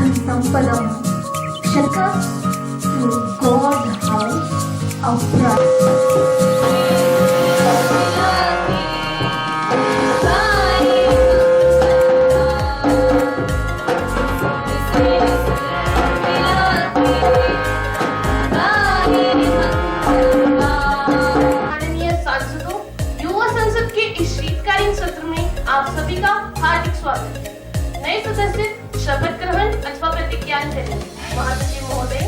Sampadam Shaka to God House of माननीय सांसदों, युवा संसद के इस शीतकालीन सत्र में आप सभी का हार्दिक स्वागत है। नए सदस्य शपथ ग्रहण अथवा प्रतिज्ञा करेंगे। महासचिव महोदय।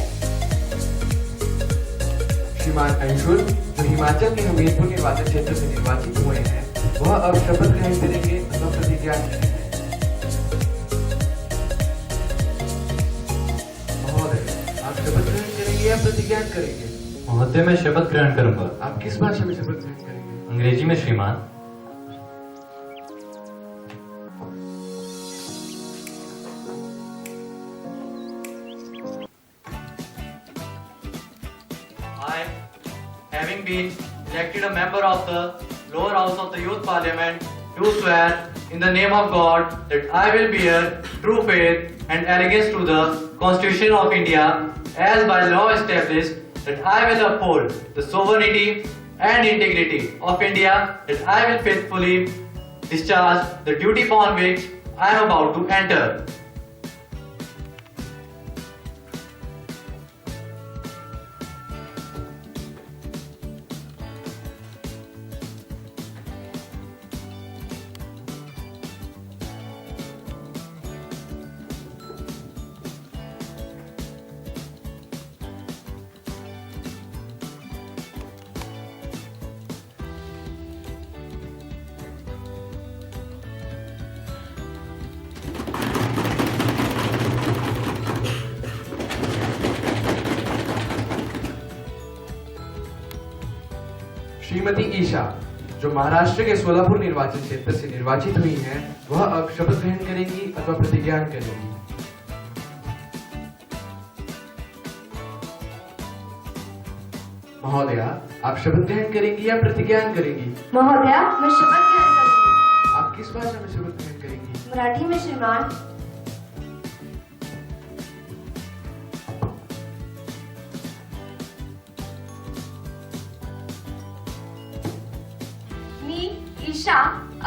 श्रीमान अंशुल, जो हिमाचल के हमीरपुर निर्वाचन क्षेत्र से निर्वाचित हुए हैं, वह अब शपथ ग्रहण करेंगे अथवा प्रतिज्ञा करेंगे। महोदय, आप शपथ ग्रहण करेंगे या प्रतिज्ञा करेंगे? महोदय, मैं शपथ ग्रहण करूंगा। आप किस भाषा में शपथ ग्रहण करेंगे? अंग्रेजी में श्रीमान। I, having been elected a member of the lower house of the Youth Parliament, do swear in the name of God that I will bear true faith and allegiance to the Constitution of India as by law established, that I will uphold the sovereignty and integrity of India, that I will faithfully discharge the duty upon which I am about to enter. Shrimati Isha, जो महाराष्ट्र के सोलापुर निर्वाचन क्षेत्र से निर्वाचित हुई हैं, वह अब शपथ ग्रहण करेंगी अथवा प्रतिज्ञा करेंगी। महोदया, आप शपथ ग्रहण करेंगी या प्रतिज्ञा करेंगी? महोदया, मैं शपथ ग्रहण करूंगी। आप किस भाषा में शपथ ग्रहण करेंगी? मराठी में श्रीमान। मी ईशा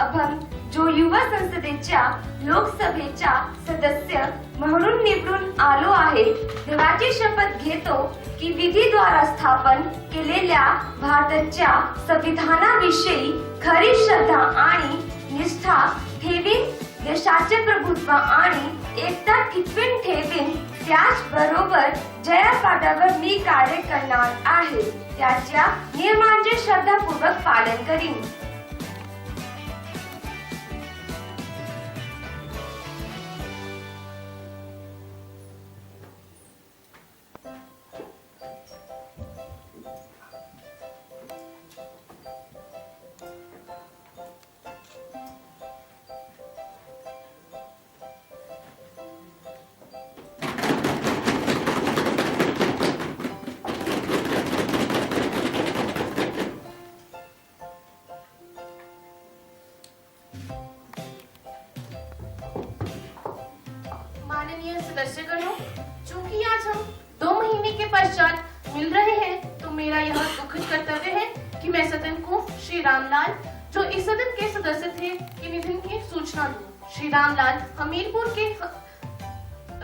अभंग, जो युवा संसदेच्या लोकसभेच्या सदस्य म्हणून निवडून आलो आहे, देवाची शपथ घेतो की विधीद्वारा स्थापन केलेल्या भारताच्या संविधानाविषयी खरी श्रद्धा आणि निष्ठा ठेवीन, देशाचे प्रभुत्व आणि एकता टिकवून ठेवीन, त्याचबरोबर जयापदावर मी कार्य करणार आहे, त्याच्या नियमांचे श्रद्धापूर्वक पालन करीन। माननीय सदस्यगणों, चूंकि आज हम 2 महीने के पश्चात मिल रहे हैं, तो मेरा यह दुखद कर्तव्य है कि मैं सदन को श्री रामलाल, जो इस सदन के सदस्य थे, के निधन की सूचना दूं। श्री रामलाल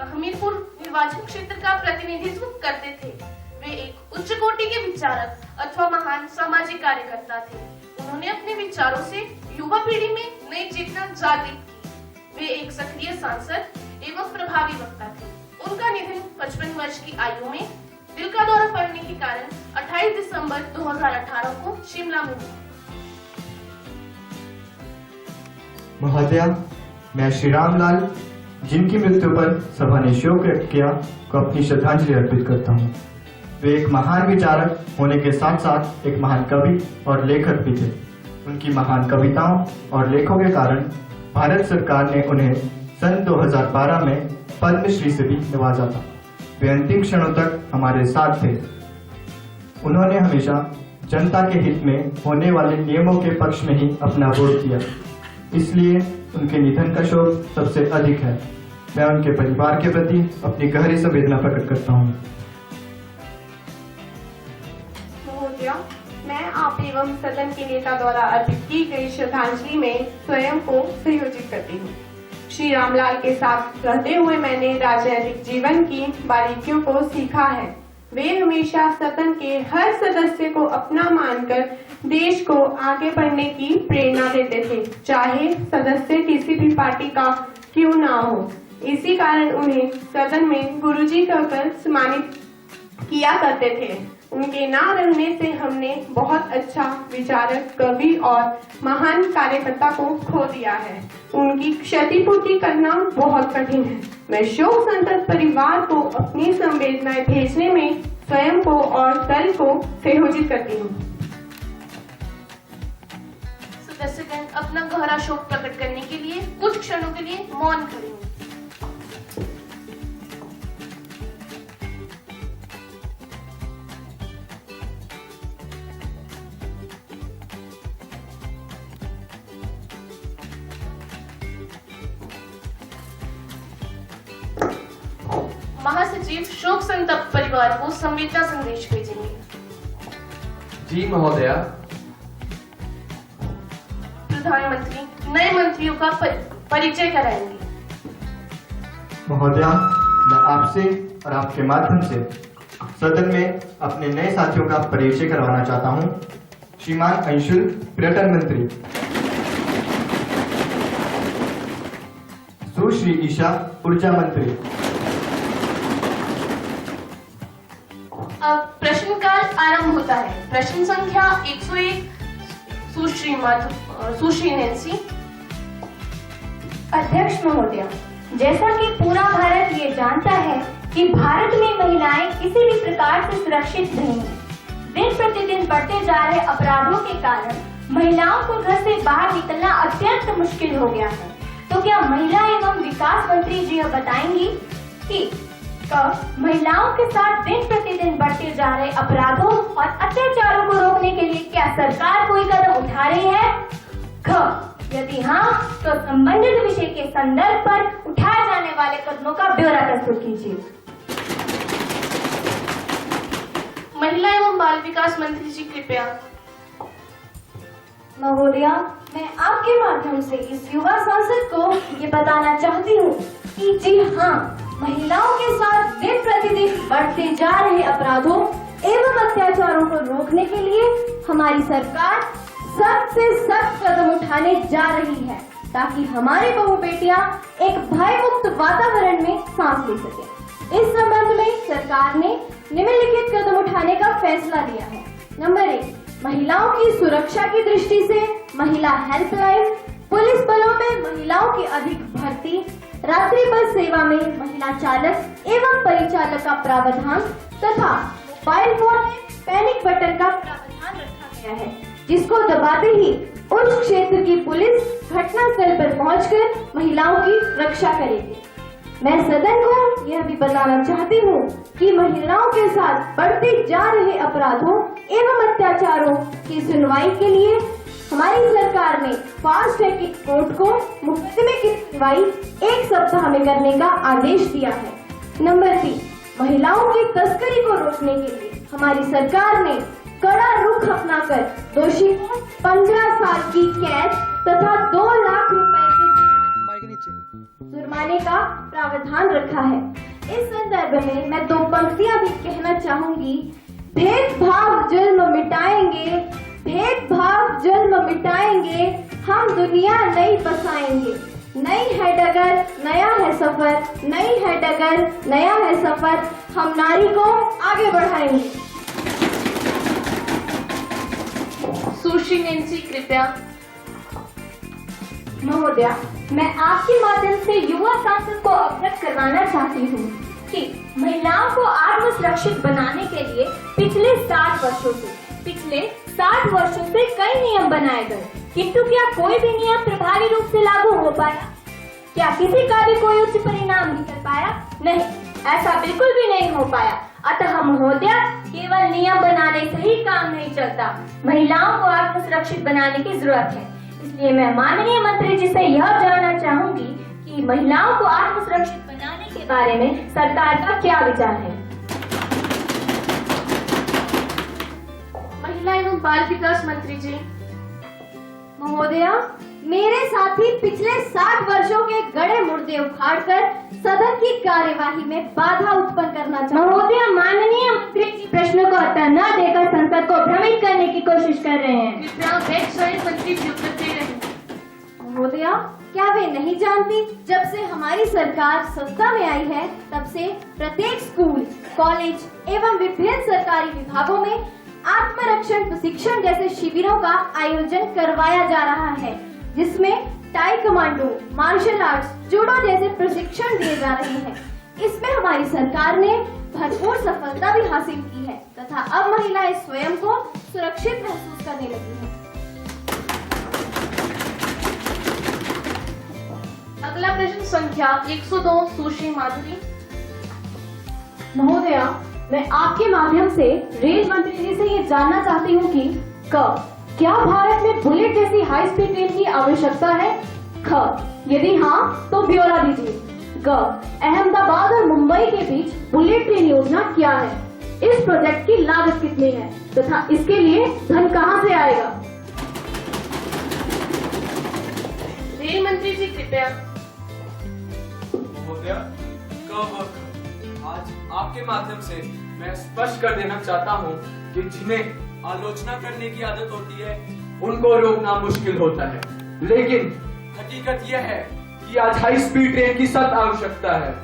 हमीरपुर निर्वाचन क्षेत्र का प्रतिनिधित्व करते थे। वे एक उच्च कोटि के विचारक अथवा महान सामाजिक कार्यकर्ता थे। उन्होंने अपने विचारों से युवा पीढ़ी में नई चेतना जागृत की। वे एक सक्रिय सांसद एवं प्रभावी वक्ता थे। उनका निधन 55 वर्ष की आयु में दिल का दौरा पड़ने के कारण 28 दिसंबर 2018 को शिमला में हुआ। महोदया, मैं श्री रामलाल, जिनकी मृत्यु पर सभा ने शोक व्यक्त किया, को अपनी श्रद्धांजलि अर्पित करता हूँ। वे एक महान विचारक होने के साथ साथ एक महान कवि और लेखक भी थे। उनकी महान कविताओं और लेखों के कारण भारत सरकार ने उन्हें सन 2012 में पद्मश्री से भी नवाजा था। वे अंतिम क्षणों तक हमारे साथ थे। उन्होंने हमेशा जनता के हित में होने वाले नियमों के पक्ष में ही अपना वोट दिया, इसलिए उनके निधन का शोक सबसे अधिक है। मैं उनके परिवार के प्रति अपनी गहरी संवेदना प्रकट करता हूँ। महोदया, मैं आप एवं सदन के नेता द्वारा अर्पित की गई श्रद्धांजलि में स्वयं को संयोजित करती हूँ। श्री रामलाल के साथ रहते हुए मैंने राजनीतिक जीवन की बारीकियों को सीखा है। वे हमेशा सदन के हर सदस्य को अपना मानकर देश को आगे बढ़ने की प्रेरणा देते थे, चाहे सदस्य किसी भी पार्टी का क्यों ना हो। इसी कारण उन्हें सदन में गुरुजी कहकर सम्मानित किया करते थे। उनके ना रहने से हमने बहुत अच्छा विचारक, कवि और महान कार्यकर्ता को खो दिया है। उनकी क्षतिपूर्ति करना बहुत कठिन है। मैं शोक संतप्त परिवार को अपनी संवेदनाएं भेजने में स्वयं को और दल को संयोजित करती हूँ। सदस्यगण अपना गहरा शोक प्रकट करने के लिए कुछ क्षणों के लिए मौन खड़े हों। महासचिव शोक संतप्त परिवार को संवेदना संदेश भेजेंगे। जी महोदया। प्रधानमंत्री नए मंत्रियों का परिचय कराएंगे। महोदया, मैं आपसे और आपके माध्यम से सदन में अपने नए साथियों का परिचय करवाना चाहता हूँ। श्रीमान अंशुल, पर्यटन मंत्री। सुश्री ईशा, ऊर्जा मंत्री। अब प्रश्नकाल आरंभ होता है। प्रश्न संख्या 101 सुश्री नैन्सी। अध्यक्ष महोदया, जैसा कि पूरा भारत ये जानता है कि भारत में महिलाएं किसी भी प्रकार से सुरक्षित नहीं हैं। दिन प्रतिदिन बढ़ते जा रहे अपराधों के कारण महिलाओं को घर से बाहर निकलना अत्यंत मुश्किल हो गया है। तो क्या महिला एवं विकास मंत्री जी यह बताएंगी कि महिलाओं के साथ दिन प्रतिदिन बढ़ते जा रहे अपराधों और अत्याचारों को रोकने के लिए क्या सरकार कोई कदम उठा रही है? यदि हाँ, तो संबंधित विषय के संदर्भ पर उठाए जाने वाले कदमों का ब्यौरा प्रस्तुत कीजिए। महिला एवं बाल विकास मंत्री जी कृपया। महोदया, मैं आपके माध्यम से इस युवा सांसद को ये बताना चाहती हूँ कि जी हाँ, महिलाओं के साथ दिन प्रतिदिन बढ़ते जा रहे अपराधों एवं अत्याचारों को रोकने के लिए हमारी सरकार सख्त से सख्त कदम उठाने जा रही है, ताकि हमारे बहू बेटियां एक भय मुक्त वातावरण में सांस ले सके। इस संबंध में सरकार ने निम्नलिखित कदम उठाने का फैसला लिया है। नंबर 1, महिलाओं की सुरक्षा की दृष्टि से महिला हेल्पलाइन, पुलिस बलों में महिलाओं की अधिक भर्ती, रात्रि बस सेवा में महिला चालक एवं परिचालक का प्रावधान तथा मोबाइल फोन में पैनिक बटन का प्रावधान रखा गया है, जिसको दबाते ही उस क्षेत्र की पुलिस घटनास्थल पर पहुंचकर महिलाओं की रक्षा करेगी। मैं सदन को यह भी बताना चाहती हूँ कि महिलाओं के साथ बढ़ते जा रहे अपराधों एवं अत्याचारों की सुनवाई के लिए हमारी सरकार ने फास्ट ट्रैक कोर्ट को मुकदमे की सुनवाई 1 सप्ताह में करने का आदेश दिया है। नंबर 3, महिलाओं की तस्करी को रोकने के लिए हमारी सरकार ने कड़ा रुख अपनाकर दोषी को 15 साल की कैद तथा 2 लाख रुपए के जुर्माने का प्रावधान रखा है। इस संदर्भ में मैं 2 पंक्तियां भी कहना चाहूंगी। भेदभाव जुल्म मिटाएंगे, भेदभाव जुल्म मिटाएंगे, हम दुनिया नई बसाएंगे। नई है डगर, नया है सफर, नई है डगर, नया है सफर, हम नारी को आगे बढ़ाएंगे। सुश्री नैन्सी कृपया। महोदया, मैं आपके माध्यम से युवा सांसद को अवगत करवाना चाहती हूँ कि महिलाओं को आत्म सुरक्षित बनाने के लिए पिछले 60 वर्षों से कई नियम बनाए गए, किंतु क्या कोई भी नियम प्रभावी रूप से लागू हो पाया? क्या किसी का भी कोई उच्च परिणाम निकल पाया? नहीं, ऐसा बिल्कुल भी नहीं हो पाया। अतः महोदया, केवल नियम बनाने से ही काम नहीं चलता, महिलाओं को आत्म सुरक्षित बनाने की जरूरत है। इसलिए मैं माननीय मंत्री जी से यह जानना चाहूंगी कि महिलाओं को आत्मसुरक्षित बनाने के बारे में सरकार का क्या विचार है। महिला एवं बाल विकास मंत्री जी। महोदया, मेरे साथी पिछले 60 वर्षों के गड़े मुर्दे उखाड़कर सदन की कार्यवाही में बाधा उत्पन्न करना चाहते हैं। महोदया, माननीय मंत्री जी प्रश्नों को उत्तर न देकर संसद को भ्रमित करने की कोशिश कर रहे हैं। कृपया वेबसाइट मंत्री जी उत्तर दे रहे हैं। महोदया, क्या वे नहीं जानती जब से हमारी सरकार सत्ता में आई है तब से प्रत्येक स्कूल, कॉलेज एवं विभिन्न सरकारी विभागों में आत्मरक्षण प्रशिक्षण जैसे शिविरों का आयोजन करवाया जा रहा है, जिसमें टाई कमांडो, मार्शल आर्ट्स, जूडो जैसे प्रशिक्षण दिए जा रहे हैं। इसमें हमारी सरकार ने भरपूर सफलता भी हासिल की है तथा अब महिलाएं स्वयं को सुरक्षित महसूस करने लगी हैं। अगला प्रश्न संख्या 102 सुश्री माधुरी। महोदया, मैं आपके माध्यम से रेल मंत्री जी से ये जानना चाहती हूँ कि क्या भारत में बुलेट जैसी हाई स्पीड ट्रेन की आवश्यकता है? यदि हाँ तो ब्यौरा दीजिए। अहमदाबाद और मुंबई के बीच बुलेट ट्रेन योजना क्या है? इस प्रोजेक्ट की लागत कितनी है तथा इसके लिए धन कहाँ से आएगा? रेल मंत्री जी कृपया। महोदया, आज आपके माध्यम से मैं स्पष्ट कर देना चाहता हूँ कि जिन्हें आलोचना करने की आदत होती है उनको रोकना मुश्किल होता है, लेकिन हकीकत यह है कि आज हाई स्पीड ट्रेन की सख्त आवश्यकता है।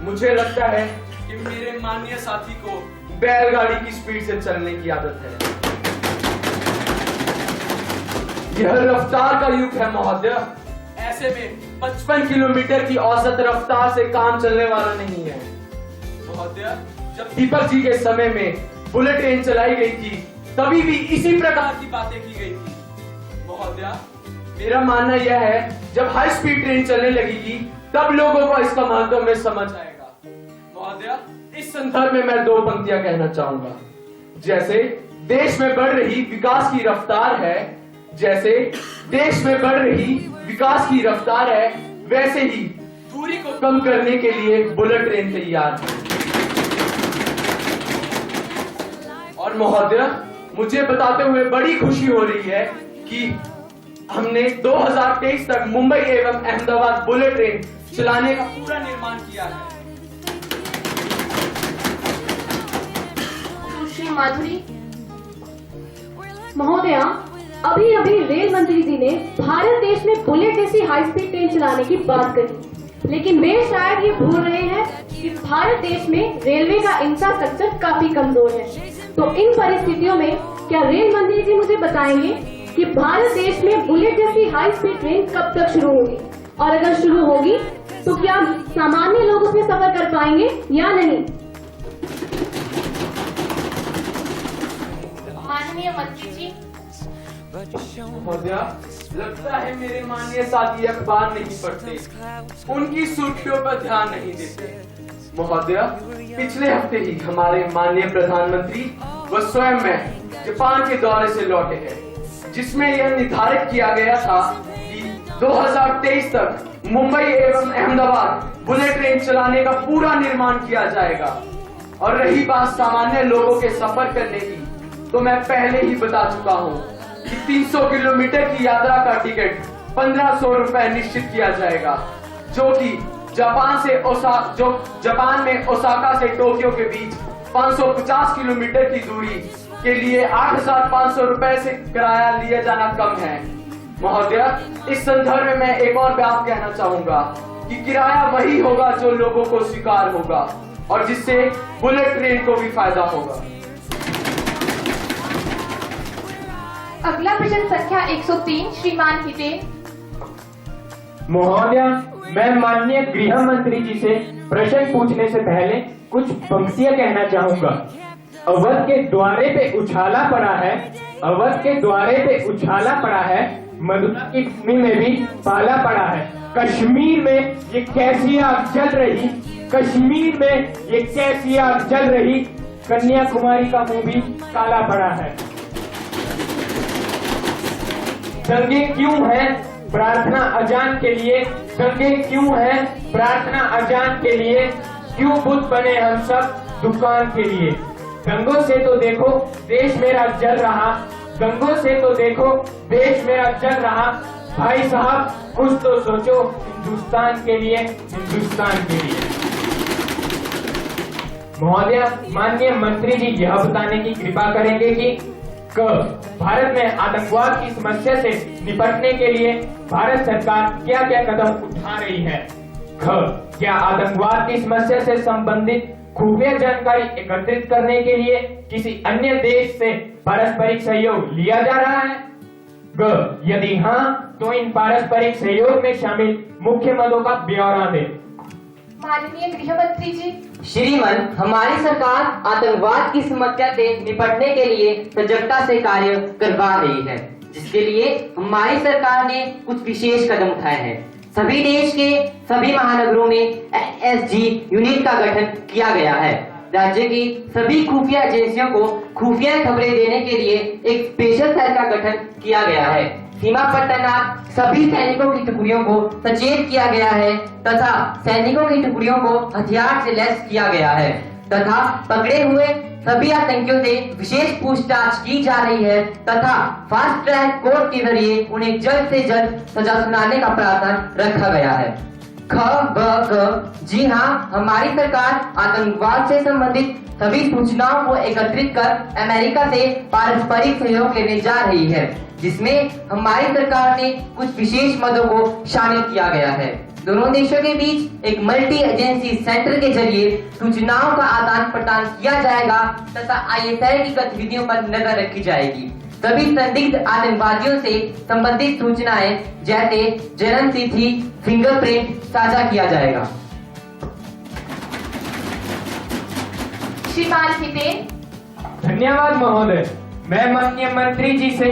मुझे लगता है कि मेरे माननीय साथी को बैलगाड़ी की स्पीड से चलने की आदत है। यह रफ्तार का युग है महोदय। ऐसे में 55 किलोमीटर की औसत रफ्तार से काम चलने वाला नहीं है महोदय। जब दीपक जी के समय में बुलेट ट्रेन चलाई गई थी तभी भी इसी प्रकार की बातें की गई थी महोदय। मेरा मानना यह है जब हाई स्पीड ट्रेन चलने लगेगी तब लोगों को इसका महत्व में समझ आएगा महोदय। इस संदर्भ में मैं 2 पंक्तियां कहना चाहूंगा। जैसे देश में बढ़ रही विकास की रफ्तार है, वैसे ही दूरी को कम करने के लिए बुलेट ट्रेन तैयार है। और महोदय, मुझे बताते हुए बड़ी खुशी हो रही है कि हमने 2023 तक मुंबई एवं अहमदाबाद बुलेट ट्रेन चलाने का पूरा निर्माण किया है। सुश्री माधुरी। महोदया, अभी अभी रेल मंत्री जी ने भारत देश में बुलेट जैसी हाई स्पीड ट्रेन चलाने की बात कही, लेकिन वे शायद ये भूल रहे हैं कि भारत देश में रेलवे का इंफ्रास्ट्रक्चर काफी कमजोर है। तो इन परिस्थितियों में क्या रेल मंत्री जी मुझे बताएंगे कि भारत देश में बुलेट जैसी हाई स्पीड ट्रेन कब तक शुरू होगी, और अगर शुरू होगी तो क्या सामान्य लोग उसमें सफर कर पाएंगे या नहीं? माननीय मंत्री जी। महोदय, लगता है मेरे माननीय साथी अखबार नहीं पढ़ते, उनकी सुर्खियों पर ध्यान नहीं देते। महोदय, पिछले हफ्ते ही हमारे माननीय प्रधानमंत्री व स्वयं मैं जापान के दौरे से लौटे हैं, जिसमें यह निर्धारित किया गया था कि 2023 तक मुंबई एवं अहमदाबाद बुलेट ट्रेन चलाने का पूरा निर्माण किया जाएगा। और रही बात सामान्य लोगों के सफर करने की, तो मैं पहले ही बता चुका हूँ कि 300 किलोमीटर की यात्रा का टिकट 1500 रुपए निश्चित किया जाएगा, जो कि जापान में ओसाका से टोक्यो के बीच 550 किलोमीटर की दूरी के लिए 8,500 रुपए से किराया लिया जाना कम है। महोदय, इस संदर्भ में मैं एक और बात कहना चाहूंगा कि किराया वही होगा जो लोगों को स्वीकार होगा और जिससे बुलेट ट्रेन को भी फायदा होगा। अगला प्रश्न संख्या 103 श्रीमान हितेन। महोदया, मैं माननीय गृह मंत्री जी से प्रश्न पूछने से पहले कुछ पंक्तियां कहना चाहूंगा। अवध के द्वारे पे उछाला पड़ा है, अवध के द्वारे पे उछाला पड़ा है, मधुरा की भूमि में भी पाला पड़ा है। कश्मीर में ये कैसी आग जल रही, कश्मीर में ये कैसी आग जल रही, कन्याकुमारी का मुंह भी काला पड़ा है। दंगे क्यों हैं? प्रार्थना अजान के लिए दंगे क्यों हैं प्रार्थना अजान के लिए, क्यों बुत बने हम सब दुकान के लिए। दंगों से तो देखो देश मेरा जल रहा, दंगों से तो देखो देश मेरा जल रहा। भाई साहब कुछ तो सोचो हिंदुस्तान के लिए, हिंदुस्तान के लिए। महोदय, माननीय मंत्री जी यह बताने की कृपा करेंगे कि भारत में आतंकवाद की समस्या से निपटने के लिए भारत सरकार क्या क्या कदम उठा रही है। क्या आतंकवाद की समस्या से संबंधित खुफिया जानकारी एकत्रित करने के लिए किसी अन्य देश से पारस्परिक सहयोग लिया जा रहा है। यदि हाँ, तो इन पारस्परिक सहयोग में शामिल मुख्य मदों का ब्यौरा दें। माननीय गृह मंत्री जी, श्रीमान, हमारी सरकार आतंकवाद की समस्या से निपटने के लिए सजगता से कार्य करवा रही है, जिसके लिए हमारी सरकार ने कुछ विशेष कदम उठाए हैं। सभी देश के सभी महानगरों में एसजी यूनिट का गठन किया गया है। राज्य की सभी खुफिया एजेंसियों को खुफिया खबरें देने के लिए एक स्पेशल सेल का गठन किया गया है। सीमा पर तैनात सभी सैनिकों की टुकड़ियों को सचेत किया गया है तथा सैनिकों की टुकड़ियों को हथियार से लैस किया गया है तथा पकड़े हुए सभी आतंकियों से विशेष पूछताछ की जा रही है तथा फास्ट ट्रैक कोर्ट के जरिए उन्हें जल्द से जल्द सजा सुनाने का प्रावधान रखा गया है। जी हाँ, हमारी सरकार आतंकवाद से संबंधित सभी सूचनाओं को एकत्रित कर अमेरिका से पारस्परिक सहयोग लेने जा रही है, जिसमें हमारी सरकार ने कुछ विशेष मदों को शामिल किया गया है। दोनों देशों के बीच एक मल्टी एजेंसी सेंटर के जरिए सूचनाओं का आदान प्रदान किया जाएगा तथा ISI की गतिविधियों पर नजर रखी जाएगी। सभी संदिग्ध आतंकवादियों से संबंधित सूचनाएं जैसे जन्म तिथि, फिंगरप्रिंट साझा किया जाएगा। श्रीमान हितेन, धन्यवाद महोदय। मैं माननीय मंत्री जी से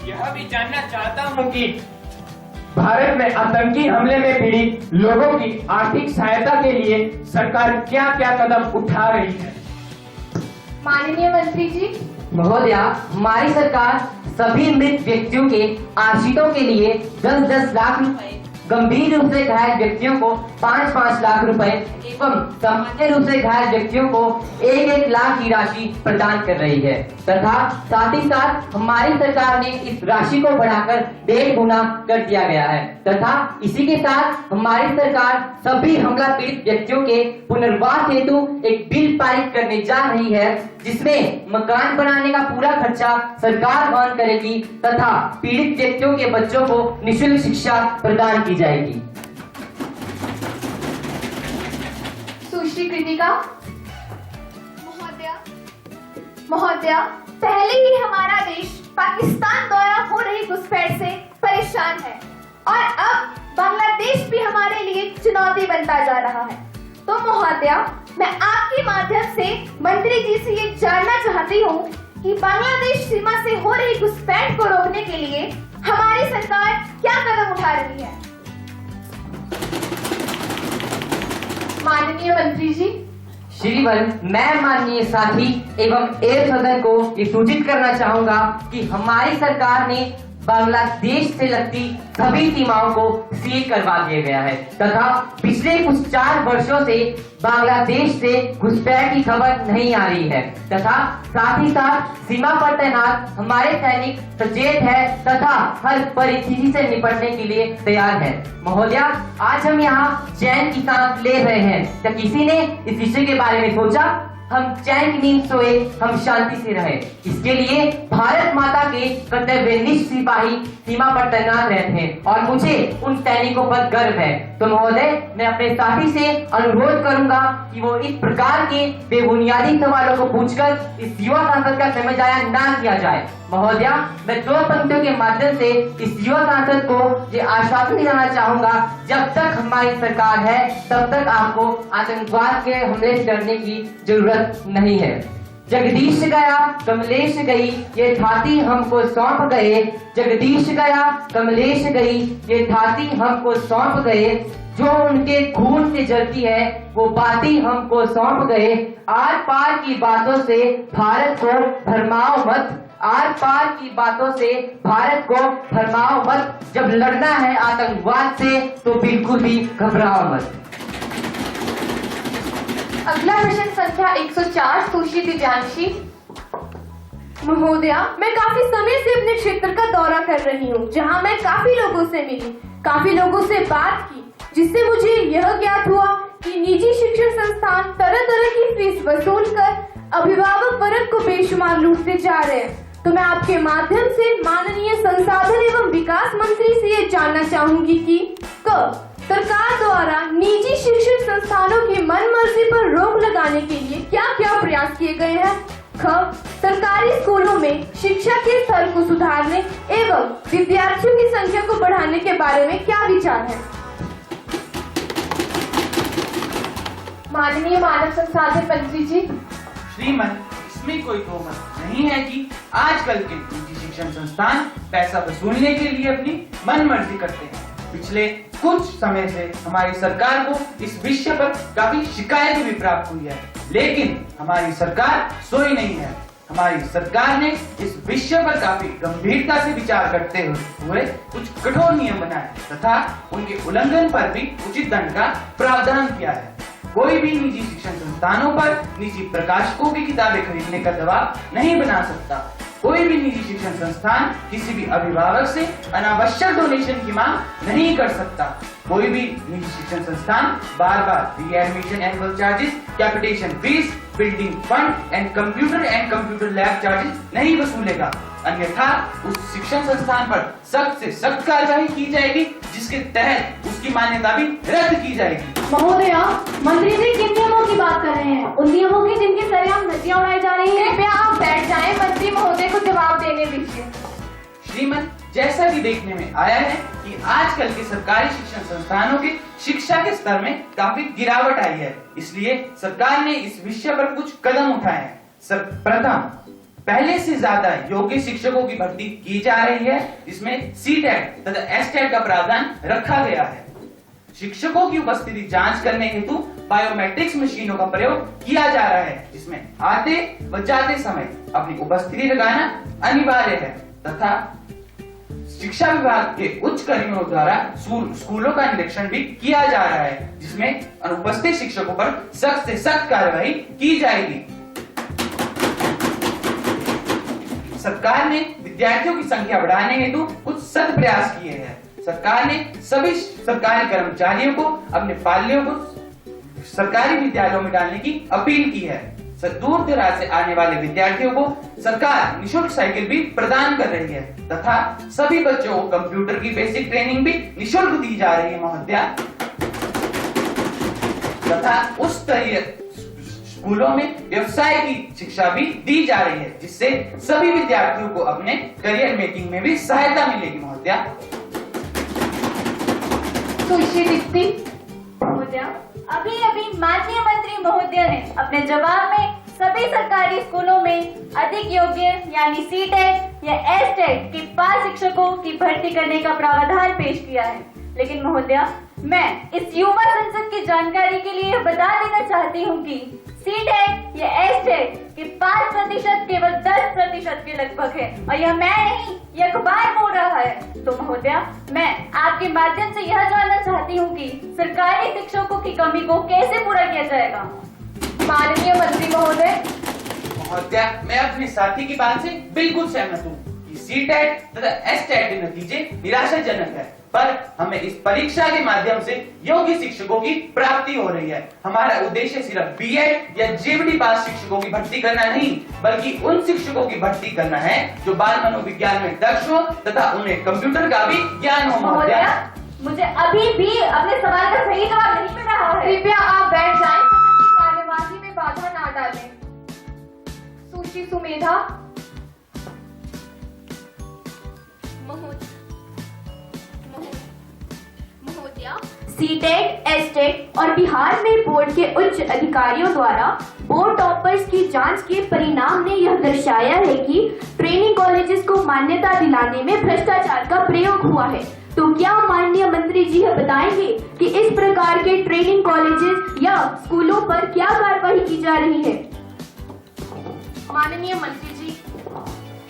यह भी जानना चाहता हूं कि भारत में आतंकी हमले में पीड़ित लोगों की आर्थिक सहायता के लिए सरकार क्या क्या कदम उठा रही है। माननीय मंत्री जी, महोदया, हमारी सरकार सभी मृत व्यक्तियों के आश्रितों के लिए 10-10 लाख रुपए, गंभीर रूप से घायल व्यक्तियों को 5-5 लाख रुपए एवं सामान्य रूप से घायल व्यक्तियों को 1-1 लाख की राशि प्रदान कर रही है तथा साथ ही साथ हमारी सरकार ने इस राशि को बढ़ाकर 1.5 गुना कर दिया गया है तथा इसी के साथ हमारी सरकार सभी हमला पीड़ित व्यक्तियों के पुनर्वास हेतु एक बिल पारित करने जा रही है, जिसमें मकान बनाने का पूरा खर्चा सरकार वहन करेगी तथा पीड़ित व्यक्तियों के बच्चों को निःशुल्क शिक्षा प्रदान की जाएगी। सुश्री कृतिका। महोदया, पहले ही हमारा देश पाकिस्तान द्वारा हो रही घुसपैठ से परेशान है और अब बांग्लादेश भी हमारे लिए चुनौती बनता जा रहा है। तो महोदया, मैं आपके माध्यम से मंत्री जी से ये जानना चाहती हूँ कि बांग्लादेश सीमा से हो रही घुसपैठ को रोकने के लिए हमारी सरकार क्या कदम उठा रही है। माननीय मंत्री जी, श्रीमान, मैं माननीय साथी एवं एयर सदन को ये सूचित करना चाहूंगा कि हमारी सरकार ने बांग्लादेश से लगती सभी सीमाओं को सील करवा दिया गया है तथा पिछले कुछ 4 वर्षों से बांग्लादेश से घुसपैठ की खबर नहीं आ रही है तथा साथ ही साथ सीमा पर तैनात हमारे सैनिक सचेत है तथा हर परिस्थिति से निपटने के लिए तैयार है। महोदया, आज हम यहाँ चैन की सांस ले रहे हैं, क्या किसी ने इस विषय के बारे में सोचा? हम चैन की नींद सोए, हम शांति से रहे। इसके लिए भारत माता के कर्तव्यनिष्ठ सिपाही सीमा पर तैनात रहते हैं और मुझे उन सैनिकों पर गर्व है। तो महोदय, मैं अपने साथी से अनुरोध करूंगा कि वो इस प्रकार के बेबुनियादी सवालों को पूछकर इस युवा सांसद का समय जाया ना किया जाए। महोदया, मैं 2 पंक्तियों के माध्यम से इस युवा सांसद को ये आश्वासन दिलाना चाहूंगा, जब तक हमारी सरकार है तब तक आपको आतंकवाद के हमले से डरने की जरूरत नहीं है। जगदीश गया कमलेश गई, ये थाती हमको सौंप गए। जगदीश गया कमलेश गई, ये थाती हमको सौंप गए। जो उनके खून से जलती है वो बाती हमको सौंप गए। आर पार की बातों से भारत को भरमाओ मत, आर पार की बातों से भारत को भरमाओ मत। जब लड़ना है आतंकवाद से तो बिल्कुल भी घबराओ मत। अगला प्रश्न संख्या 104 सुश्री दिव्यांशी। महोदया, मैं काफी समय से अपने क्षेत्र का दौरा कर रही हूँ, जहाँ मैं काफी लोगों से मिली, काफी लोगों से बात की, जिससे मुझे यह ज्ञात हुआ कि निजी शिक्षण संस्थान तरह तरह की फीस वसूल कर अभिभावक वर्ग को बेशुमार लूटते जा रहे हैं। तो मैं आपके माध्यम से माननीय संसाधन एवं विकास मंत्री से ये जानना चाहूंगी कि सरकार द्वारा निजी शिक्षण संस्थानों की मनमर्जी पर रोक लगाने के लिए क्या क्या प्रयास किए गए हैं। सरकारी स्कूलों में शिक्षा के स्तर को सुधारने एवं विद्यार्थियों की संख्या को बढ़ाने के बारे में क्या विचार है। माननीय मानव संसाधन मंत्री जी। श्रीमन, इसमें कोई दो मत नहीं है कि आजकल के निजी शिक्षण संस्थान पैसा वसूलने के लिए अपनी मनमर्जी करते हैं। पिछले कुछ समय से हमारी सरकार को इस विषय पर काफी शिकायतें भी प्राप्त हुई है, लेकिन हमारी सरकार सोई नहीं है। हमारी सरकार ने इस विषय पर काफी गंभीरता से विचार करते हुए कुछ कठोर नियम बनाए तथा उनके उल्लंघन पर भी उचित दंड का प्रावधान किया है। कोई भी निजी शिक्षण संस्थानों पर निजी प्रकाशकों की किताबें खरीदने का दबाव नहीं बना सकता। कोई भी निजी शिक्षण संस्थान किसी भी अभिभावक से अनावश्यक डोनेशन की मांग नहीं कर सकता। कोई भी निजी शिक्षण संस्थान बार बार readmission annual charges, capitation fees, building fund and computer lab charges नहीं वसूलेगा, अन्यथा उस शिक्षण संस्थान पर सख्त से सख्त कार्रवाई की जाएगी, जिसके तहत उसकी मान्यता भी रद्द की जाएगी। महोदया, मंत्री जी किन नियमों की बात कर रहे हैं? उन नियमों की जिनके सरेआम धज्जियां उड़ाई जा रही हैं। कृपया आप बैठ जाएं, मंत्री महोदय को जवाब देने दीजिए। श्रीमन, जैसा कि देखने में आया है कि आजकल के सरकारी शिक्षण संस्थानों के शिक्षा के स्तर में काफी गिरावट आई है, इसलिए सरकार ने इस विषय पर कुछ कदम उठाए हैं। प्रथम, पहले से ज्यादा योग्य शिक्षकों की भर्ती की जा रही है, जिसमें सीटेट तथा एसटेट का प्रावधान रखा गया है। शिक्षकों की उपस्थिति जांच करने हेतु बायोमेट्रिक्स मशीनों का प्रयोग किया जा रहा है, जिसमें आते व जाते समय अपनी उपस्थिति लगाना अनिवार्य है तथा शिक्षा विभाग के उच्च कर्मियों द्वारा स्कूलों का निरीक्षण भी किया जा रहा है, जिसमें अनुपस्थित शिक्षकों पर सख्त से सख्त कार्रवाई की जाएगी। सरकार ने विद्यार्थियों की संख्या बढ़ाने हेतु कुछ सख्त प्रयास किए हैं। सरकार ने सभी सरकारी कर्मचारियों को अपने पालियों को सरकारी विद्यालयों में डालने की अपील की है। दूर दराज से आने वाले विद्यार्थियों को सरकार निःशुल्क साइकिल भी प्रदान कर रही है तथा सभी बच्चों को कंप्यूटर की बेसिक ट्रेनिंग भी निःशुल्क दी जा रही है महोदया, तथा उस स्तरीय स्कूलों में व्यवसाय की शिक्षा भी दी जा रही है, जिससे सभी विद्यार्थियों को अपने करियर मेकिंग में भी सहायता मिलेगी महोदया। सुश्री दीप्ति। महोदया, अभी माननीय मंत्री महोदय ने अपने जवाब में सभी सरकारी स्कूलों में अधिक योग्य यानी सीटेट या एसटेट के 5 शिक्षकों की भर्ती करने का प्रावधान पेश किया है, लेकिन महोदया, मैं इस युवा संसद की जानकारी के लिए बता देना चाहती हूँ कि सीटेट या एसटेट के 5% केवल 10% के लगभग है, और यह मैं नहीं, यह अखबार बोल रहा है। तो महोदया, मैं आपके माध्यम से यह जानना चाहती हूँ कि सरकारी शिक्षकों की कमी को कैसे पूरा किया जाएगा। माननीय मंत्री महोदय। महोदया, मैं अपने साथी की बात से बिल्कुल सहमत हूँ कि सीटेट तथा एसटेट के नतीजे निराशाजनक है, पर हमें इस परीक्षा के माध्यम से योग्य शिक्षकों की प्राप्ति हो रही है। हमारा उद्देश्य सिर्फ बीएड या जेईई पास शिक्षकों की भर्ती करना नहीं, बल्कि उन शिक्षकों की भर्ती करना है जो बाल मनोविज्ञान में दक्ष हो तथा उन्हें कंप्यूटर का भी ज्ञान हो। महोदया, मुझे अभी भी अपने सवाल का सही जवाब नहीं मिल रहा है। कृपया आप बैठ जाएं, कार्यवाही में बाधा ना डालें। सुश्री सुमेधा। सीटेट, एसटेट और बिहार में बोर्ड के उच्च अधिकारियों द्वारा बोर्ड टॉपर्स की जांच के परिणाम ने यह दर्शाया है कि ट्रेनिंग कॉलेजेस को मान्यता दिलाने में भ्रष्टाचार का प्रयोग हुआ है। तो क्या माननीय मंत्री जी यह बताएंगे कि इस प्रकार के ट्रेनिंग कॉलेजेस या स्कूलों पर क्या कार्रवाई की जा रही है। माननीय मंत्री जी।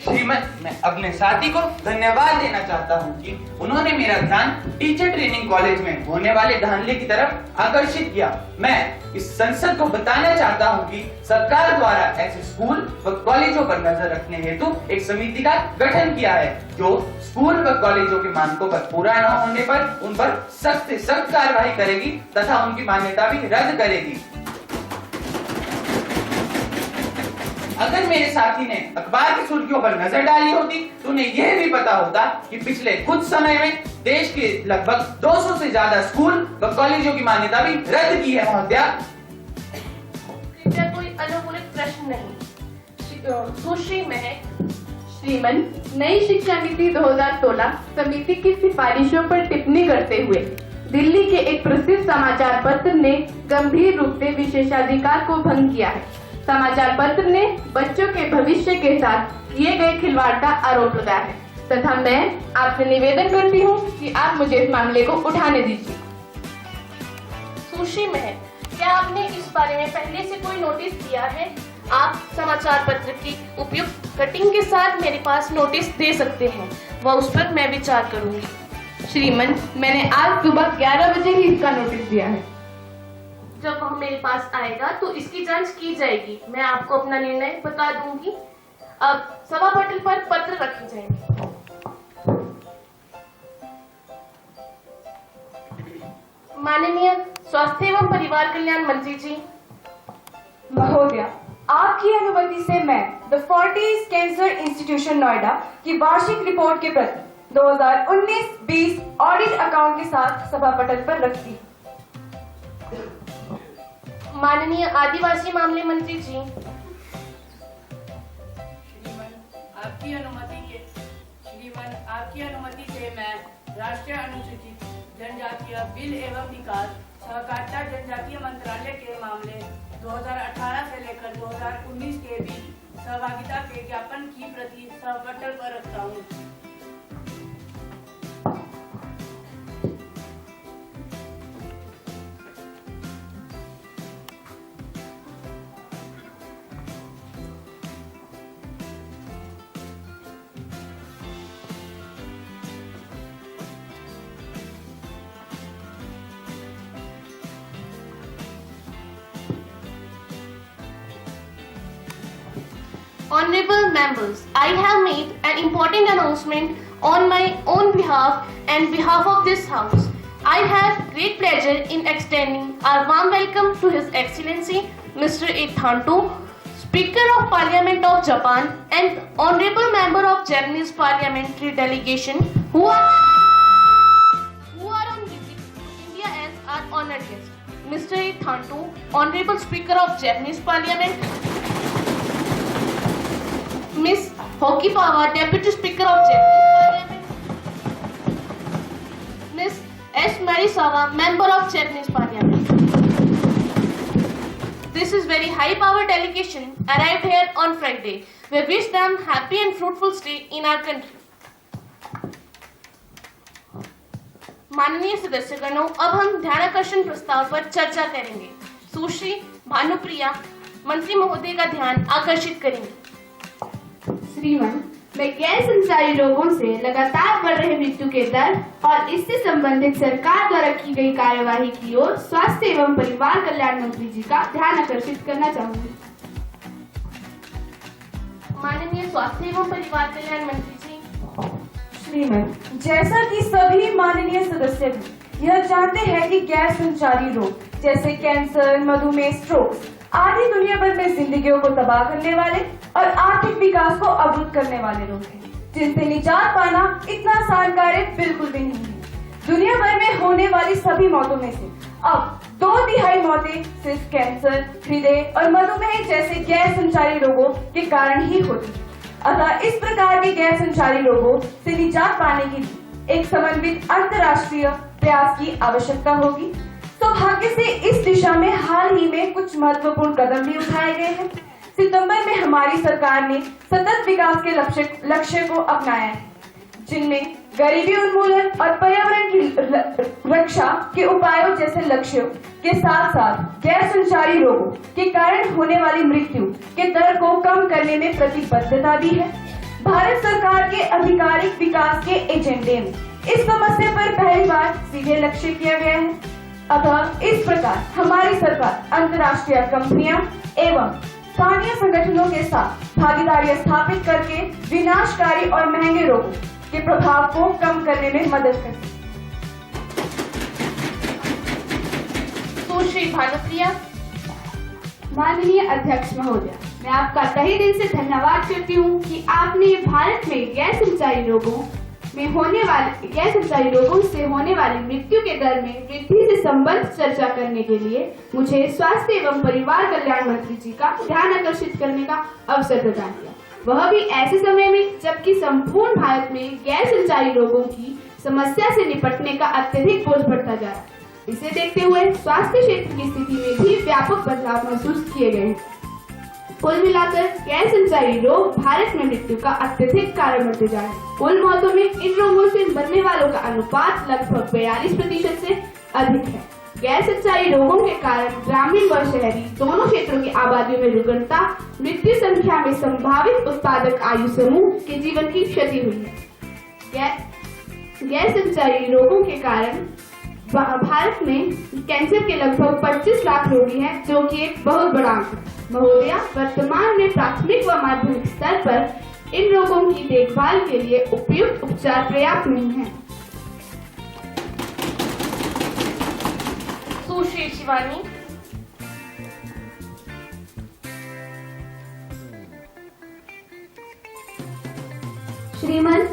श्रीमन, मैं अपने साथी को धन्यवाद देना चाहता हूं कि उन्होंने मेरा ध्यान टीचर ट्रेनिंग कॉलेज में होने वाले धांधली की तरफ आकर्षित किया। मैं इस संसद को बताना चाहता हूं कि सरकार द्वारा ऐसे स्कूल व कॉलेजों पर नजर रखने हेतु एक समिति का गठन किया है, जो स्कूल व कॉलेजों के मानकों पर पूरा न होने पर उन पर सख्त से सख्त कार्रवाई करेगी तथा उनकी मान्यता भी रद्द करेगी। अगर मेरे साथी ने अखबार की सुर्खियों पर नजर डाली होती तो उन्हें यह भी पता होता कि पिछले कुछ समय में देश के लगभग 200 से ज्यादा स्कूल व कॉलेजों की मान्यता भी रद्द की है। महोदया, कृपया कोई अनुपूरक प्रश्न नहीं। सुश्री महक। श्रीमन, नई शिक्षा नीति 2016 समिति की सिफारिशों पर टिप्पणी करते हुए दिल्ली के एक प्रसिद्ध समाचार पत्र ने गंभीर रूप से विशेषाधिकार को भंग किया है। समाचार पत्र ने बच्चों के भविष्य के साथ किए गए खिलवाड़ का आरोप लगाया है तथा मैं आपसे निवेदन करती हूँ कि आप मुझे इस मामले को उठाने दीजिए। सुश्री महक, क्या आपने इस बारे में पहले से कोई नोटिस दिया है? आप समाचार पत्र की उपयुक्त कटिंग के साथ मेरे पास नोटिस दे सकते हैं, वह उस पर मैं विचार करूंगी। श्रीमन, मैंने आज सुबह 11 बजे ही इसका नोटिस दिया है। जब वह मेरे पास आएगा तो इसकी जांच की जाएगी। मैं आपको अपना निर्णय बता दूंगी। अब सभा पटल पर पत्र रखे जाएंगे। माननीय स्वास्थ्य एवं परिवार कल्याण मंत्री जी। महोदया, आपकी अनुमति से मैं the Fortis cancer institution Noida की वार्षिक रिपोर्ट के प्रति 2019-20 ऑडिट अकाउंट के साथ सभा पटल पर रखती हूँ। माननीय आदिवासी मामले मंत्री जी। आपकी अनुमति से मैं राष्ट्रीय अनुसूचित जनजातीय बिल एवं विकास सहकारिता जनजातीय मंत्रालय के मामले 2018 से लेकर 2019 के बीच सहभागिता के ज्ञापन की प्रति सहपटल पर रखता हूँ। Honorable members, I have made an important announcement on my own behalf and behalf of this House. I have great pleasure in extending our warm welcome to His Excellency Mr. Ithanto, Speaker of Parliament of Japan and Honorable Member of Japanese Parliamentary Delegation who are on visit to India as our honored guest. Mr. Ithanto, Honorable Speaker of Japanese Parliament, Miss Hokipawa, Deputy Speaker of Japanese Parliament, Miss S. Marisawa, Member of Japanese Parliament. This is very high-powered delegation arrived here on Friday. We wish them happy and fruitful stay in our country. माननीय सदस्यगणों, अब हम ध्यानाकर्षण प्रस्ताव पर चर्चा करेंगे। सुश्री भानुप्रिया मंत्री महोदय का ध्यान आकर्षित करेंगे। श्रीमान, मैं गैर संचारी रोगों से लगातार बढ़ रहे मृत्यु के दर और इससे संबंधित सरकार द्वारा की गई कार्यवाही की ओर स्वास्थ्य एवं परिवार कल्याण मंत्री जी का ध्यान आकर्षित करना चाहूंगी। माननीय स्वास्थ्य एवं परिवार कल्याण मंत्री जी। श्रीमन, जैसा कि सभी माननीय सदस्य यह चाहते हैं कि गैर संचारी रोग जैसे कैंसर, मधुमेह, स्ट्रोक आदि दुनिया भर में जिंदगियों को तबाह करने वाले और आर्थिक विकास को अवरुद्ध करने वाले रोग हैं, जिनसे निजात पाना इतना आसान कार्य बिल्कुल भी नहीं है। दुनिया भर में होने वाली सभी मौतों में से अब 2/3 मौतें सिर्फ कैंसर, हृदय और मधुमेह जैसे गैर संचारी रोगों के कारण ही होती है। अतः इस प्रकार के गैर संचारी रोगों से निजात पाने के लिए एक समन्वित अंतर्राष्ट्रीय प्रयास की आवश्यकता होगी। सौभाग्य से इस दिशा में हाल ही में कुछ महत्वपूर्ण कदम भी उठाए गए हैं। सितंबर में हमारी सरकार ने सतत विकास के लक्ष्य को अपनाया है, जिनमें गरीबी उन्मूलन और पर्यावरण की रक्षा के उपायों जैसे लक्ष्यों के साथ साथ गैर संचारी रोगों के कारण होने वाली मृत्यु के दर को कम करने में प्रतिबद्धता भी है। भारत सरकार के आधिकारिक विकास के एजेंडे में इस समस्या पर पहली बार सीधे लक्ष्य किया गया है। अतः इस प्रकार हमारी सरकार अंतर्राष्ट्रीय कंपनियां एवं स्थानीय संगठनों के साथ भागीदारी स्थापित करके विनाशकारी और महंगे रोगों के प्रभाव को कम करने में मदद करती है। सुश्री भानुप्रिया। माननीय अध्यक्ष महोदय, मैं आपका तहे दिल से धन्यवाद करती हूँ कि आपने भारत में गैर संचारी रोगों से होने वाली मृत्यु के दर में वृद्धि से संबंध चर्चा करने के लिए मुझे स्वास्थ्य एवं परिवार कल्याण मंत्री जी का ध्यान आकर्षित करने का अवसर प्रदान किया, वह भी ऐसे समय में जबकि संपूर्ण भारत में गैर संचारी रोगों की समस्या से निपटने का अत्यधिक बोझ बढ़ता जा रहा है। इसे देखते हुए स्वास्थ्य क्षेत्र की स्थिति में भी व्यापक बदलाव महसूस किए गए हैं। कुल मिलाकर गैर संचारी रोग भारत में मृत्यु का अत्यधिक कारण बनते जा रहे हैं। कुल मौतों में इन रोगों से मरने वालों का अनुपात लगभग 42% से अधिक है। गैर संचारी रोगों के कारण ग्रामीण व शहरी दोनों क्षेत्रों की आबादियों में रुग्णता, मृत्यु संख्या में संभावित उत्पादक आयु समूह के जीवन की क्षति हुई है। गैर संचारी रोगों के कारण भारत में कैंसर के लगभग 25 लाख रोगी हैं, जो कि एक बहुत बड़ा आंकड़ा है। महोदया, वर्तमान में प्राथमिक व माध्यमिक स्तर पर इन रोगों की देखभाल के लिए उपयुक्त उपचार पर्याप्त नहीं है। सुश्री शिवानी। श्रीमान,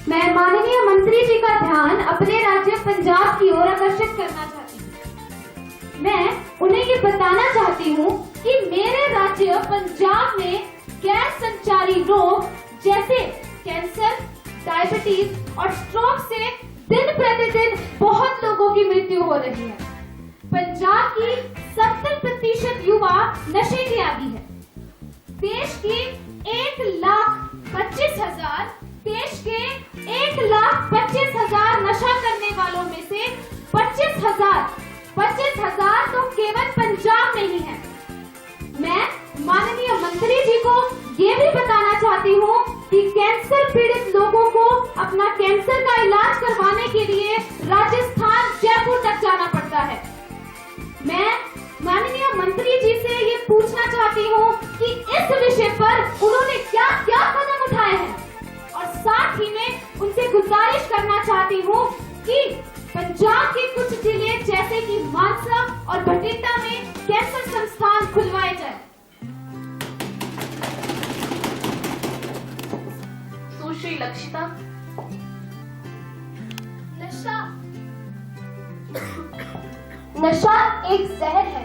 मैं माननीय मंत्री जी का ध्यान अपने राज्य पंजाब की ओर आकर्षित करना चाहती हूँ। मैं उन्हें ये बताना चाहती हूँ कि मेरे राज्य पंजाब में गैर संचारी रोग जैसे कैंसर, डायबिटीज और स्ट्रोक से दिन प्रतिदिन बहुत लोगों की मृत्यु हो रही है। पंजाब की 70% युवा नशे की आदी है। देश के 1,25,000 नशा करने वालों में से 25,000 तो केवल पंजाब में ही है। मैं माननीय मंत्री जी को ये भी बताना चाहती हूँ कि कैंसर पीड़ित लोगों को अपना कैंसर का इलाज करवाने के लिए राजस्थान जयपुर तक जाना पड़ता है। मैं माननीय मंत्री जी से ये पूछना चाहती हूँ कि इस विषय पर उन्होंने क्या क्या कदम उठाए हैं, और साथ ही में उनसे गुजारिश करना चाहती हूँ कि पंजाब के कुछ जिले जैसे कि मानसा और बठिंडा में कैंसर संस्थान खुलवाए जाए। सुश्री लक्षिता। नशा एक जहर है।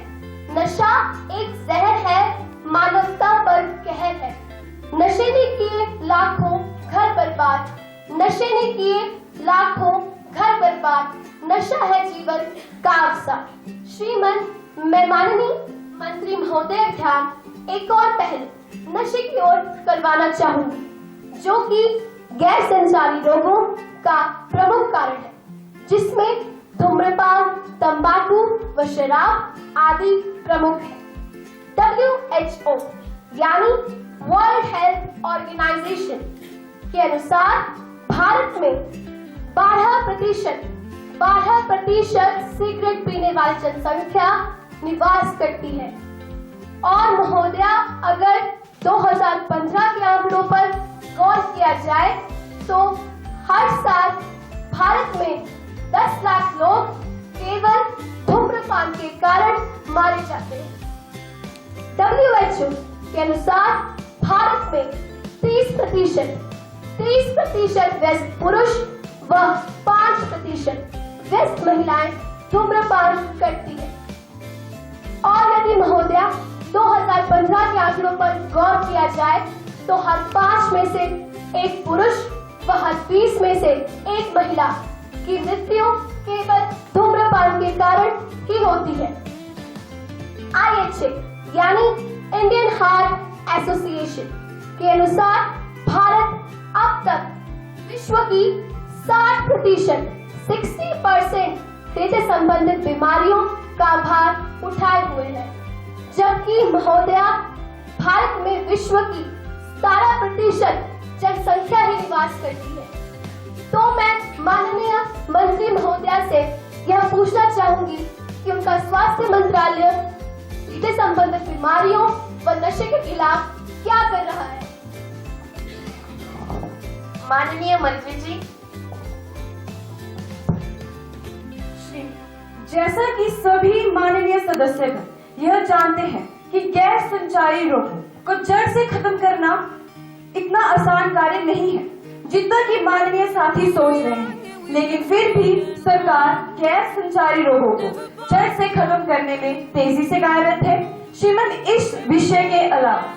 नशा एक जहर है, मानवता पर कहर है। नशे ने किए लाखों घर बर्बाद, नशे ने किए लाखों घर बर्बाद। नशा है जीवन का अवसर। श्रीमन, मैं माननीय मंत्री महोदय ध्यान एक और पहल नशे की ओर करवाना चाहूंगी, जो कि गैर संचारी रोगों का प्रमुख कारण है, जिसमें धूम्रपान, तंबाकू व शराब आदि प्रमुख है। WHO यानी वर्ल्ड हेल्थ ऑर्गेनाइजेशन के अनुसार भारत में 12% सिगरेट पीने वाली जनसंख्या निवास करती है। और महोदया, अगर 2015 के आंकड़ों पर गौर किया जाए तो हर साल भारत में 10 लाख लोग केवल धूम्रपान के कारण मारे जाते हैं। WHO के अनुसार भारत में 30% व्यस्त पुरुष व 5% व्यस्त महिलाएं धूम्रपान करती हैं। और यदि महोदया 2015 के आंकड़ों पर गौर किया जाए तो हर 5 में से एक पुरुष व हर 20 में से एक महिला की मृत्यु केवल धूम्रपान के कारण ही होती है। IHA यानी इंडियन हार्ट एसोसिएशन के अनुसार भारत अब तक विश्व की 60% हृदय संबंधित बीमारियों का भार उठाए हुए है, जबकि महोदया भारत में विश्व की 17% जनसंख्या ही निवास करती है। तो मैं माननीय मंत्री महोदया से यह पूछना चाहूंगी कि उनका स्वास्थ्य मंत्रालय से संबंधित बीमारियों व नशे के खिलाफ क्या कर रहा है। माननीय मंत्री जी, जैसा कि सभी माननीय सदस्यगण यह जानते हैं कि गैर संचारी रोगों को जड़ से खत्म करना इतना आसान कार्य नहीं है जितना कि माननीय साथी सोच रहे हैं, लेकिन फिर भी सरकार गैर संचारी रोगों को जड़ से खत्म करने में तेजी से कार्यरत है। श्रीमन, इस विषय के अलावा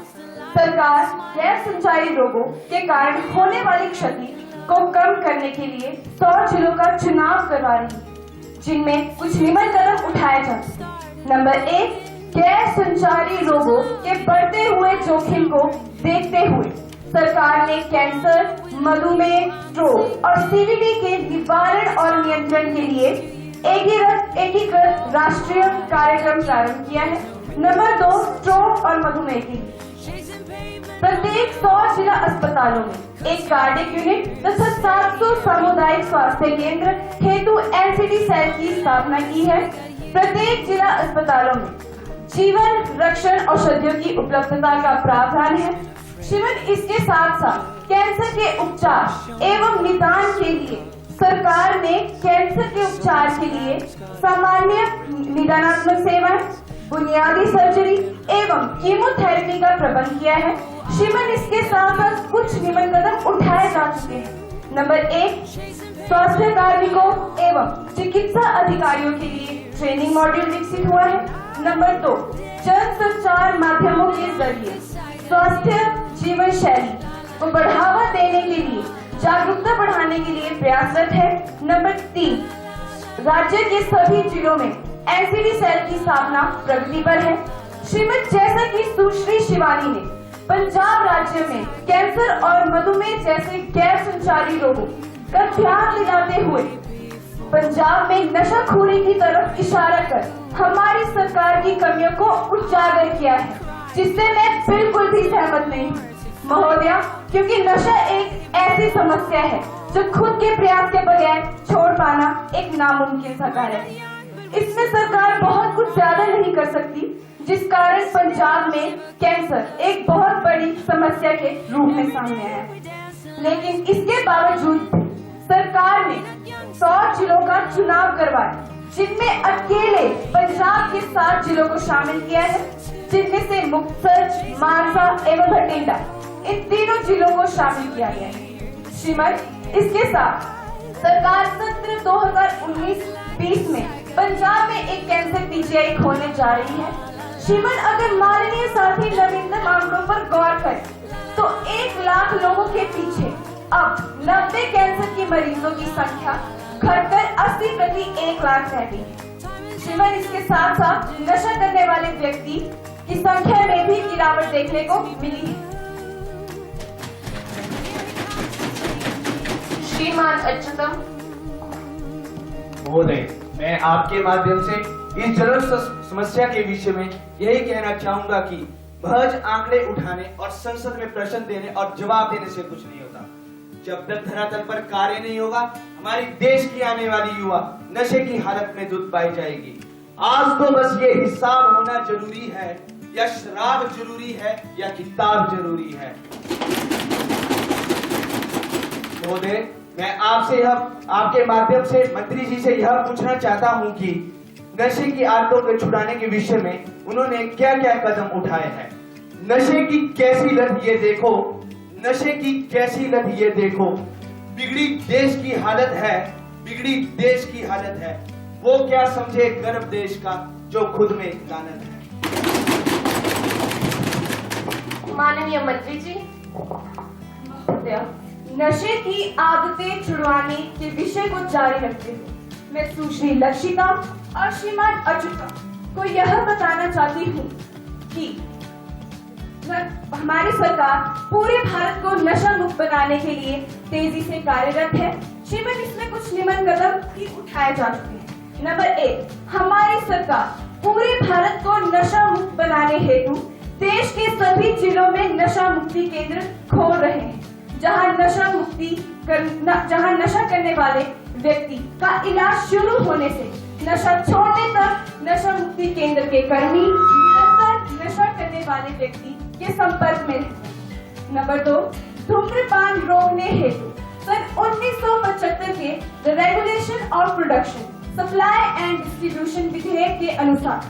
सरकार गैर संचारी रोगों के कारण होने वाली क्षति को कम करने के लिए 100 जिलों का चुनाव करवा रही है, जिनमें कुछ निम्न कदम उठाए जा सकते हैं। नंबर 1, गैर संचारी रोगों के बढ़ते हुए जोखिम को देखते हुए सरकार ने कैंसर, मधुमेह, स्ट्रोक और सीवीडी के निवारण और नियंत्रण के लिए एकीकृत राष्ट्रीय कार्यक्रम प्रारंभ किया है। नंबर 2, स्ट्रोक और मधुमेह के लिए प्रत्येक 100 जिला अस्पतालों में एक कार्डियक यूनिट तथा 700 सामुदायिक स्वास्थ्य केंद्र हेतु एनसीडी सेल की स्थापना की है। प्रत्येक जिला अस्पतालों में जीवन रक्षण औषधियों की उपलब्धता का प्रावधान है। श्रीमन, इसके साथ साथ कैंसर के उपचार एवं निदान के लिए सरकार ने कैंसर के उपचार के लिए सामान्य निदानात्मक सेवाएं, बुनियादी सर्जरी एवं कीमोथेरेपी का प्रबंध किया है। श्रीमन, इसके साथ साथ कुछ निम्न कदम उठाए जा चुके हैं। नंबर 1, स्वास्थ्य कार्मिकों एवं चिकित्सा अधिकारियों के लिए ट्रेनिंग मॉड्यूल विकसित हुआ है। नंबर 2, जन संचार माध्यमों के जरिए स्वास्थ्य जीवन शैली को बढ़ावा देने के लिए जागरूकता बढ़ाने के लिए प्रयासरत है। नंबर 3, राज्य के सभी जिलों में एनसीडी सेल की स्थापना प्रगति पर है। श्रीमती, जैसा कि सुश्री शिवानी ने पंजाब राज्य में कैंसर और मधुमेह जैसे गैर संचारी रोगों का ध्यान दिलाते हुए पंजाब में नशाखोरी की तरफ इशारा कर हमारी सरकार की कमियों को उजागर किया है, जिससे मैं बिल्कुल भी सहमत नहीं महोदया, क्योंकि नशा एक ऐसी समस्या है जो खुद के प्रयास के बगैर छोड़ पाना एक नामुमकिन सा कार्य है। इसमें सरकार बहुत कुछ ज्यादा नहीं कर सकती, जिस कारण पंजाब में कैंसर एक बहुत बड़ी समस्या के रूप में सामने आया है। लेकिन इसके बावजूद सरकार ने 100 जिलों का चुनाव करवाया, जिनमें अकेले पंजाब के 7 जिलों को शामिल किया है, जिनमें से मुक्तसर, मानसा एवं बठिंडा इन तीनों जिलों को शामिल किया गया है। श्रीमती, इसके साथ सरकार सत्र 2019-20 में पंजाब में एक कैंसर पीजीआई खोलने जा रही है। श्रीमन, अगर माननीय साथी नवीनतम आंकड़ों पर गौर करें तो 1 लाख लोगों के पीछे अब 90 कैंसर के मरीजों की संख्या घटकर 80 प्रति 1 लाख रह गई है। श्रीमन, इसके साथ साथ नशा करने वाले व्यक्ति की संख्या में भी गिरावट देखने को मिली है। श्रीमान अच्युतम महोदय, मैं आपके माध्यम से इस जल समस्या के विषय में यही कहना चाहूंगा कि महज आंकड़े उठाने और संसद में प्रश्न देने और जवाब देने से कुछ नहीं होता। जब तक धरातल पर कार्य नहीं होगा, हमारी देश की आने वाली युवा नशे की हालत में डूब पाई जाएगी। आज तो बस ये हिसाब होना जरूरी है, या शराब जरूरी है या किताब जरूरी है। महोदय, मैं आपसे आपके माध्यम से मंत्री जी से यह पूछना चाहता हूं कि नशे की आदतों को छुड़ाने के विषय में उन्होंने क्या क्या कदम उठाए हैं। नशे की कैसी लत ये देखो, नशे की कैसी लत ये देखो, बिगड़ी देश की हालत है, बिगड़ी देश की हालत है। वो क्या समझे गर्व देश का जो खुद में लानत है। माननीय मंत्री जी, नशे की आदतें छुड़वाने के विषय को जारी रखते हुए मैं सुश्री लक्षिता और श्रीमान अच्युतम को यह बताना चाहती हूँ कि हमारी सरकार पूरे भारत को नशा मुक्त बनाने के लिए तेजी से कार्यरत है। श्रीमान, इसमें कुछ निम्न कदम भी उठाए जा चुके हैं। नंबर 1, हमारी सरकार पूरे भारत को नशा मुक्त बनाने हेतु देश के सभी जिलों में नशा मुक्ति केंद्र खोल रहे हैं, जहां नशा करने वाले व्यक्ति का इलाज शुरू होने से नशा छोड़ने तक नशा मुक्ति केंद्र के कर्मी निरंतर नशा करने वाले व्यक्ति के संपर्क में रहते हैं। नंबर 2, धूम्रपान रोकने हेतु सन 1975 के the regulation of production, supply and distribution विधेयक के अनुसार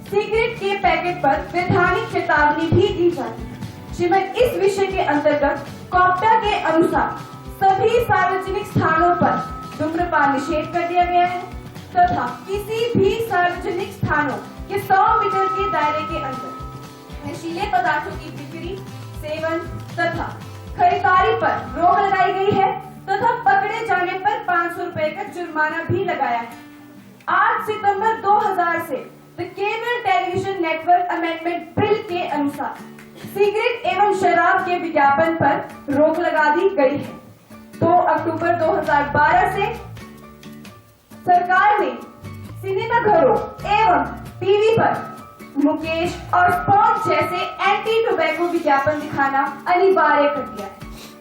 सिगरेट के पैकेट पर वैधानिक चेतावनी भी दी जाती है। श्रीमद इस विषय के अंतर्गत कॉप्टा के अनुसार सभी सार्वजनिक स्थानों पर धूम्रपान निषेध कर दिया गया है तथा किसी भी सार्वजनिक स्थानों के 100 मीटर के दायरे के अंदर नशीले पदार्थों की बिक्री, सेवन तथा खरीदारी पर रोक लगाई गई है तथा पकड़े जाने पर 500 रुपए का जुर्माना भी लगाया है। 8 सितंबर 2000 से the cable television network amendment bill के अनुसार सिगरेट एवं शराब के विज्ञापन पर रोक लगा दी गई है। 2 अक्टूबर 2012 से सरकार ने सिनेमा घरों एवं टीवी पर मुकेश और स्पॉट जैसे एंटी टोबैको विज्ञापन दिखाना अनिवार्य कर दिया है।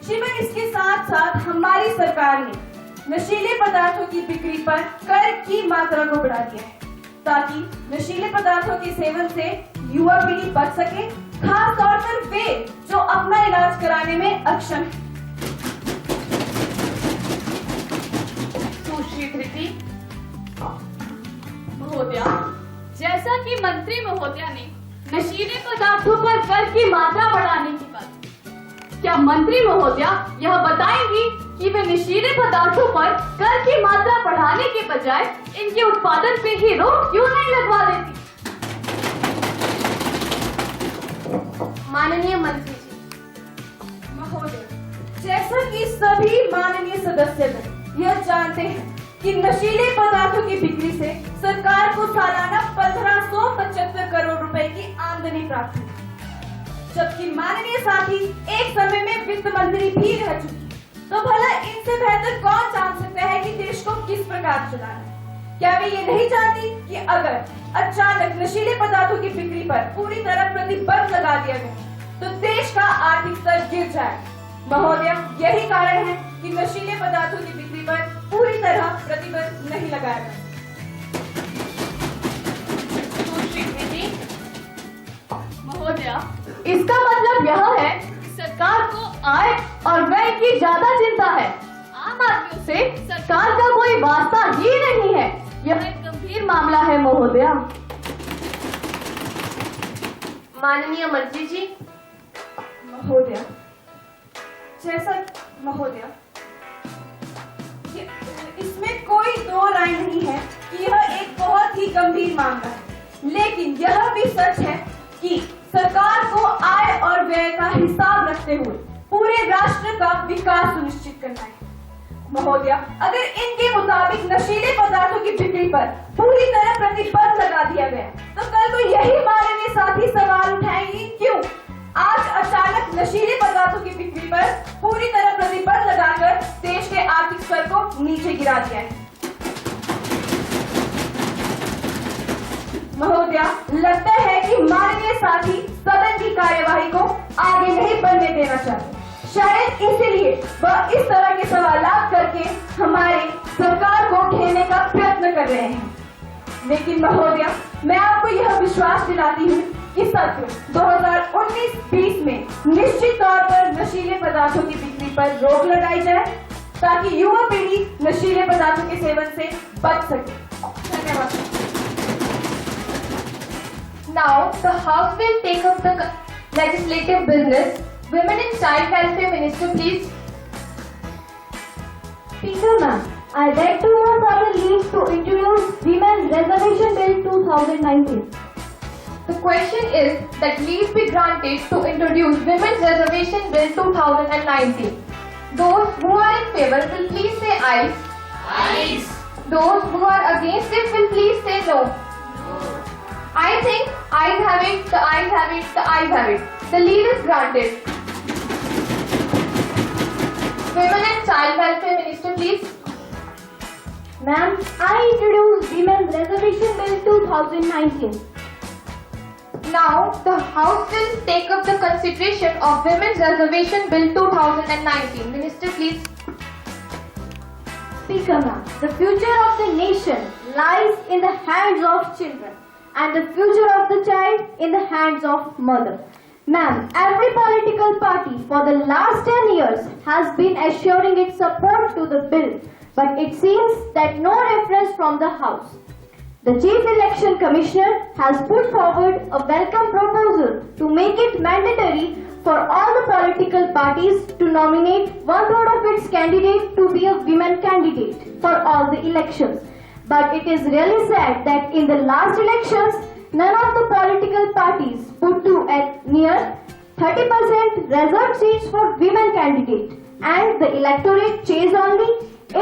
श्रीमन इसके साथ साथ हमारी सरकार ने नशीले पदार्थों की बिक्री पर कर की मात्रा को बढ़ा दिया है ताकि नशीले पदार्थों के सेवन से युवा पीढ़ी बच सके, खास तौर पर वे जो अपना इलाज कराने में अक्षम है। सुश्री धृति महोदया, जैसा कि मंत्री महोदया ने नशीले पदार्थों पर कर की मात्रा बढ़ाने की बात, क्या मंत्री महोदया यह बताएंगी कि वे नशीले पदार्थों पर कर की मात्रा बढ़ाने के बजाय इनके उत्पादन पे ही रोक क्यों नहीं लगवा देती? माननीय मंत्री जी, महोदय, जैसा कि सभी माननीय सदस्यगण यह जानते हैं कि नशीले पदार्थों की बिक्री से सरकार को सालाना 1575 करोड़ रुपए की आमदनी प्राप्त हुई, जबकि माननीय साथी एक समय में वित्त मंत्री भी रह चुकी, तो भला इनसे बेहतर कौन जान सकता है कि देश को किस प्रकार चलाना है? क्या वे ये नहीं जानती कि अगर अचानक नशीले पदार्थों की बिक्री पर पूरी तरह प्रतिबंध लगा दिया गया तो देश का आर्थिक स्तर गिर जाए? महोदय, यही कारण है कि नशीले पदार्थों की बिक्री पर पूरी तरह प्रतिबंध नहीं लगाया गया। महोदया, इसका मतलब यह है कि सरकार को आय और व्यय की ज्यादा चिंता है, आम आदमियों से सरकार का कोई वास्ता ही नहीं है। यह एक गंभीर मामला है महोदया। माननीय मंत्री जी, महोदया, इसमें कोई दो राय नहीं है कि यह एक बहुत ही गंभीर मामला है, लेकिन यह भी सच है कि सरकार को आय और व्यय का हिसाब रखते हुए पूरे राष्ट्र का विकास सुनिश्चित करना है। महोदया, अगर इनके मुताबिक नशीले पदार्थों की बिक्री पर पूरी तरह प्रतिबंध लगा दिया गया तो कल को यही माननीय साथी सवाल उठाएंगे क्यों आज अचानक नशीले पदार्थों की बिक्री पर पूरी तरह प्रतिबंध लगाकर देश के आर्थिक स्तर को नीचे गिरा दिया है। महोदया, लगता है कि माननीय साथी सदन की कार्यवाही को आगे नहीं बढ़ने देना चाहते, शायद इसीलिए वह इस तरह के सवालात करके हमारे सरकार को घेरने का प्रयत्न कर रहे हैं। लेकिन महोदया, मैं आपको यह विश्वास दिलाती हूँ कि सत्र 2019-20 में निश्चित तौर पर नशीले पदार्थों की बिक्री पर रोक लगाई जाए ताकि युवा पीढ़ी नशीले पदार्थों के सेवन से बच सके। धन्यवाद। Now the House will take up the legislative business. Women and Child Welfare Minister, please. Speaker ma'am, I beg to move for the leave to introduce Women's Reservation Bill 2019. The question is that leave be granted to introduce Women's Reservation Bill 2019. Those who are in favor will please say aye. Aye. Those who are against it will please say no. I think ayes have it, the ayes have it, the ayes have it. The leave is granted. Women and Child Welfare Minister, please. Ma'am, I introduce Women's Reservation Bill 2019. Now, the House will take up the consideration of Women's Reservation Bill 2019. Minister, please. Speaker ma'am, the future of the nation lies in the hands of children and the future of the child in the hands of mother. Ma'am, every political party for the last 10 years has been assuring its support to the bill, but it seems that no reference from the House. The Chief Election Commissioner has put forward a welcome proposal to make it mandatory for all the political parties to nominate 1/3 of its candidate to be a women candidate for all the elections. But it is really sad that in the last elections, none of the political parties put to a near 30% reserved seats for women candidate, and the electorate chose only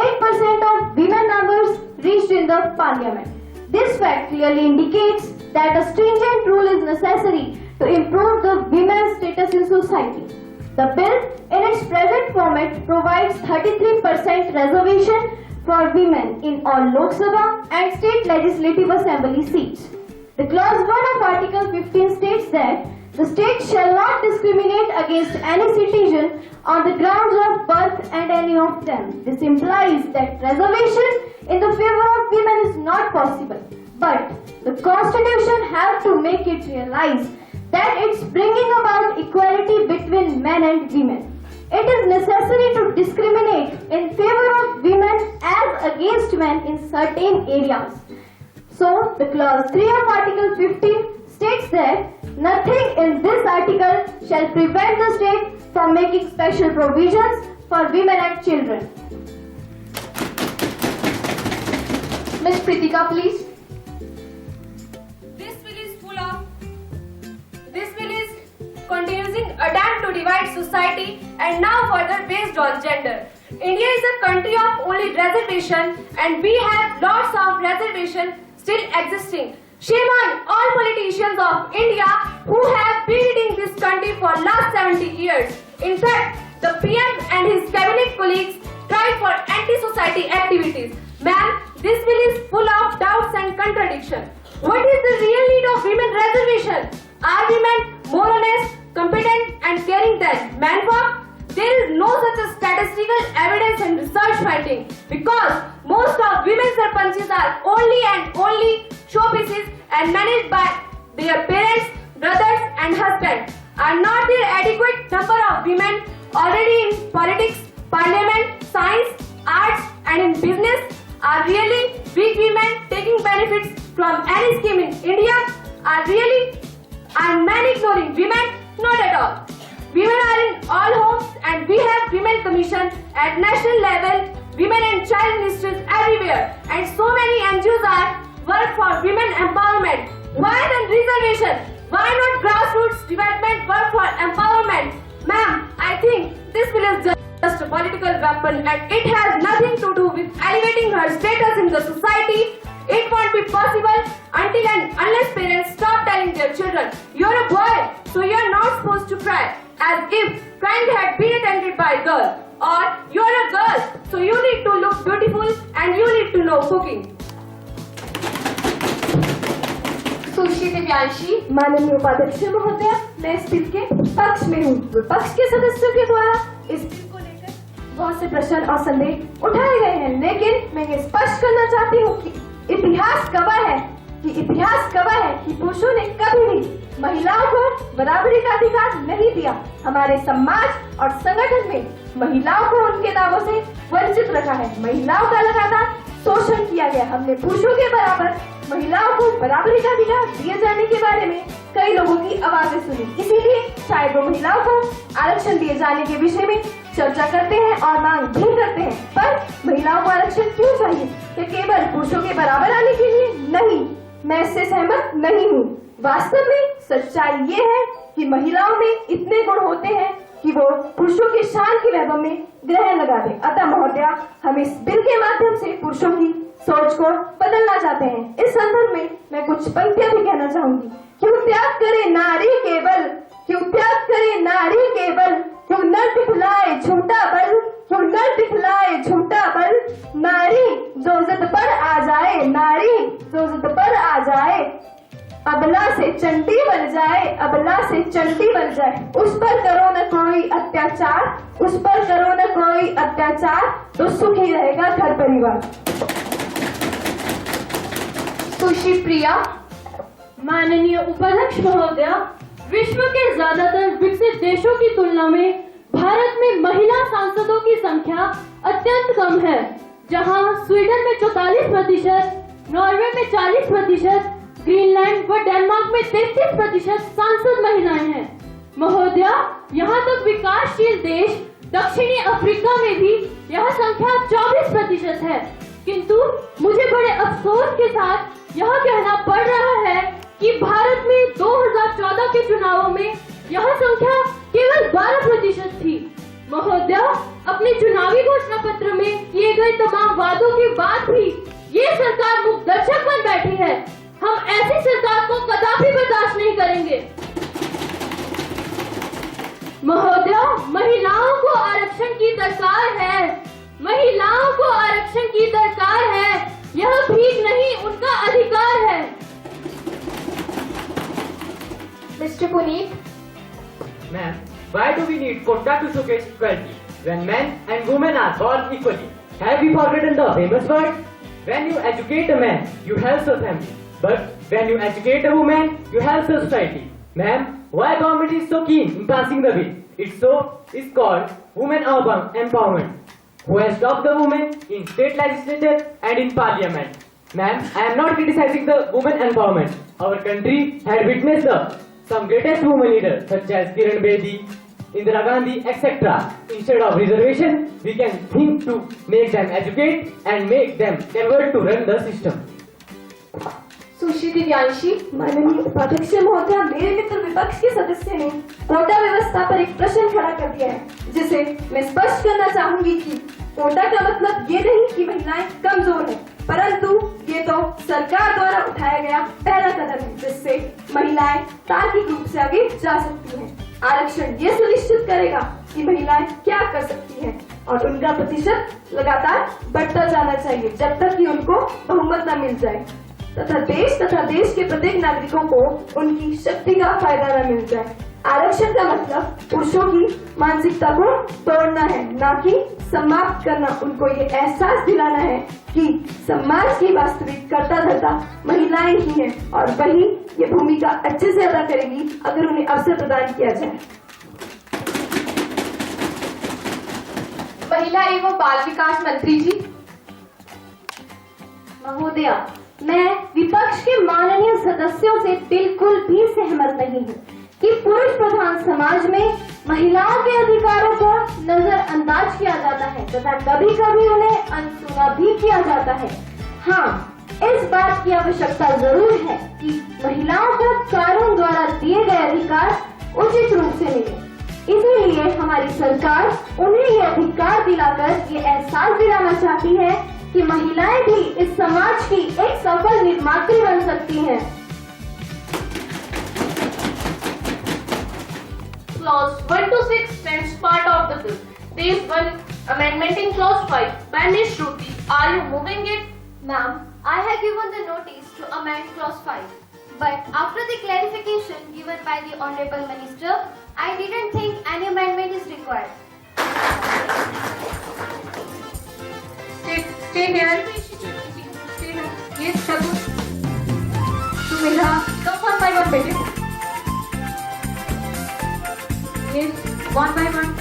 8% of women numbers reached in the parliament. This fact clearly indicates that a stringent rule is necessary to improve the women's status in society. The bill in its present format provides 33% reservation for women in all Lok Sabha and state legislative assembly seats. The clause 1 of Article 15 states that the state shall not discriminate against any citizen on the grounds of birth and any of them. This implies that reservation in the favor of women is not possible. But the Constitution has to make it realize that it's bringing about equality between men and women. It is necessary to discriminate in favor of women as against men in certain areas. So, the clause 3 of Article 15 states that nothing in this article shall prevent the state from making special provisions for women and children. Ms. Pritika, please. This bill is continuing attempt to divide society and now further based on gender. India is a country of only reservation and we have lots of reservation still existing. Shame on all politicians of India who have been leading this country for last 70 years. In fact, the PM and his cabinet colleagues tried for anti-society activities. Ma'am, this bill is full of doubts and contradictions. What is the real need of women reservation? Are women more honest, competent and caring than men for? There is no such a statistical evidence and research finding because most of women sarpanches are only showpieces and managed by their parents, brothers and husbands. Are not there adequate number of women already in politics, parliament, science, arts and in business? Are really weak women taking benefits from any scheme in India? Are men ignoring women? Not at all. Women are in all homes and we have women commission at national level, women and child ministries everywhere and so many NGOs are work for women empowerment. Why then reservation? Why not grassroots development work for empowerment? Ma'am, I think this bill is just a political weapon and it has nothing to do with elevating her status in the society. It won't be possible until and unless parents stop telling their children, you're a boy, so you're not supposed to cry, as if crying had been attended by a girl. Or you're a girl, so you need to look beautiful and you need to know cooking. सुश्री दिव्यांशी। माननीय उपाध्यक्ष महोदय, मैं इस bill के पक्ष में हूँ। विपक्ष के सदस्यों के द्वारा इस बिल को लेकर बहुत से प्रश्न और संदेह उठाए गए हैं, लेकिन मैं ये स्पष्ट करना चाहती हूँ कि इतिहास गवाह है कि पुरुषों ने कभी भी महिलाओं को बराबरी का अधिकार नहीं दिया। हमारे समाज और संगठन में महिलाओं को उनके दावों से वंचित रखा है। महिलाओं का लगातार शोषण किया गया। हमने पुरुषों के बराबर महिलाओं को बराबरी का अधिकार दिए जाने के बारे में कई लोगों की आवाजें सुनी। इसीलिए शायद वो महिलाओं को आरक्षण दिए जाने के विषय में चर्चा करते हैं और मांग भी करते हैं। पर महिलाओं को आरक्षण क्यों चाहिए? क्या केवल पुरुषों के बराबर आने के लिए? नहीं, मैं इससे सहमत नहीं हूँ। वास्तव में सच्चाई ये है कि महिलाओं में इतने गुण होते हैं कि वो पुरुषों की शान के वैभव में ग्रहण लगा दे। अतः महोदया, हम इस बिल के माध्यम से पुरुषों की सोच को बदलना चाहते हैं। इस संदर्भ में मैं कुछ पंक्तियां भी कहना चाहूंगी। क्यों त्याग करे नारी केवल, क्यों त्याग करे नारी केवल, क्यों नर दिखलाए झूठा बल, क्यों नर दिखलाए झूठा बल। नारी जो जिद पर आ जाए, नारी जो जिद पर आ जाए, अबला से चंडी बन जाए, अबला से चंडी बन जाए, उस पर करो न कोई अत्याचार, उस पर करो न कोई अत्याचार, तो सुखी रहेगा घर परिवार। सुश्री प्रिया, माननीय उपाध्यक्ष महोदया, विश्व के ज्यादातर विकसित देशों की तुलना में भारत में महिला सांसदों की संख्या अत्यंत कम है। जहां स्वीडन में 44%, नॉर्वे में 40%, ग्रीनलैंड व डेनमार्क में 33% सांसद महिलाएं हैं। महोदया, यहाँ तक विकासशील देश दक्षिणी अफ्रीका में भी यह संख्या 24% है। किंतु मुझे बड़े अफसोस के साथ यह कहना पड़ रहा है कि भारत में 2014 के चुनावों में यह संख्या केवल 12% थी। महोदया, अपने चुनावी घोषणा पत्र में किए गए तमाम वादों के बाद भी ये सरकार मुख दर्शक बन बैठी है। हम ऐसी सरकार को कदापि बर्दाश्त नहीं करेंगे। महोदया, महिलाओं को आरक्षण की दरकार है, महिलाओं को आरक्षण की दरकार है। यह भीख नहीं, उनका अधिकार है। Mister Puneet, Ma'am, why do we need quota to showcase equality when men and women are born equally? Have we forgotten the famous word? When you educate a man, you help the family. But when you educate a woman, you help the society. Ma'am, why government is so keen in passing the bill? It's called women empowerment. Who has stopped the women in state legislature and in parliament? Ma'am, I am not criticizing the women empowerment. Our country had witnessed some greatest women leaders such as Kiran Bedi, Indira Gandhi, etc. Instead of reservation, we can think to make them educate and make them convert to run the system. सुश्री दिव्यांशी, माननीय उपाध्यक्ष महोदया, मेरे मित्र विपक्ष के सदस्य ने कोटा व्यवस्था पर एक प्रश्न खड़ा कर दिया है, जिसे मैं स्पष्ट करना चाहूंगी कि कोटा का मतलब ये नहीं कि महिलाएं कमजोर हैं, परंतु ये तो सरकार द्वारा उठाया गया पहला कदम है, जिससे महिलाएं तार्किक रूप से आगे जा सकती हैं। आरक्षण ये सुनिश्चित करेगा कि महिलाएं क्या कर सकती हैं और उनका प्रतिशत लगातार बढ़ता जाना चाहिए जब तक कि उनको बहुमत न मिल जाए तथा देश के प्रत्येक नागरिकों को उनकी शक्ति का फायदा न मिल जाए। आरक्षण का मतलब पुरुषों की मानसिकता को तोड़ना है, न कि समाप्त करना। उनको ये एहसास दिलाना है कि समाज की वास्तविक कर्ता धर्ता महिलाएं ही हैं और वही ये भूमिका अच्छे से अदा करेगी अगर उन्हें अवसर प्रदान किया जाए। महिला एवं बाल विकास मंत्री जी। महोदया, मैं विपक्ष के माननीय सदस्यों से बिल्कुल भी सहमत नहीं हूँ कि पुरुष प्रधान समाज में महिलाओं के अधिकारों को नजरअंदाज किया जाता है तथा कभी कभी उन्हें अनसुना भी किया जाता है। हाँ, इस बात की आवश्यकता जरूर है कि महिलाओं को कानून द्वारा दिए गए अधिकार उचित रूप से मिले। इसीलिए हमारी सरकार उन्हें ये अधिकार दिलाकर ये एहसास दिलाना चाहती है कि महिलाएं भी इस समाज की एक सफल निर्मात्री बन सकती हैं। Clause 1 to 6 stands part of the bill. There is one amendment in clause 5 by Ms. Shruti. Are you moving it? Ma'am, I have given the notice to amend clause 5. But after the clarification given by the Honorable Minister, I didn't think any amendment is required. Stay here. Stay here. Yes, Shagul. Sumedha, come one by one, baby. Yes, one by one.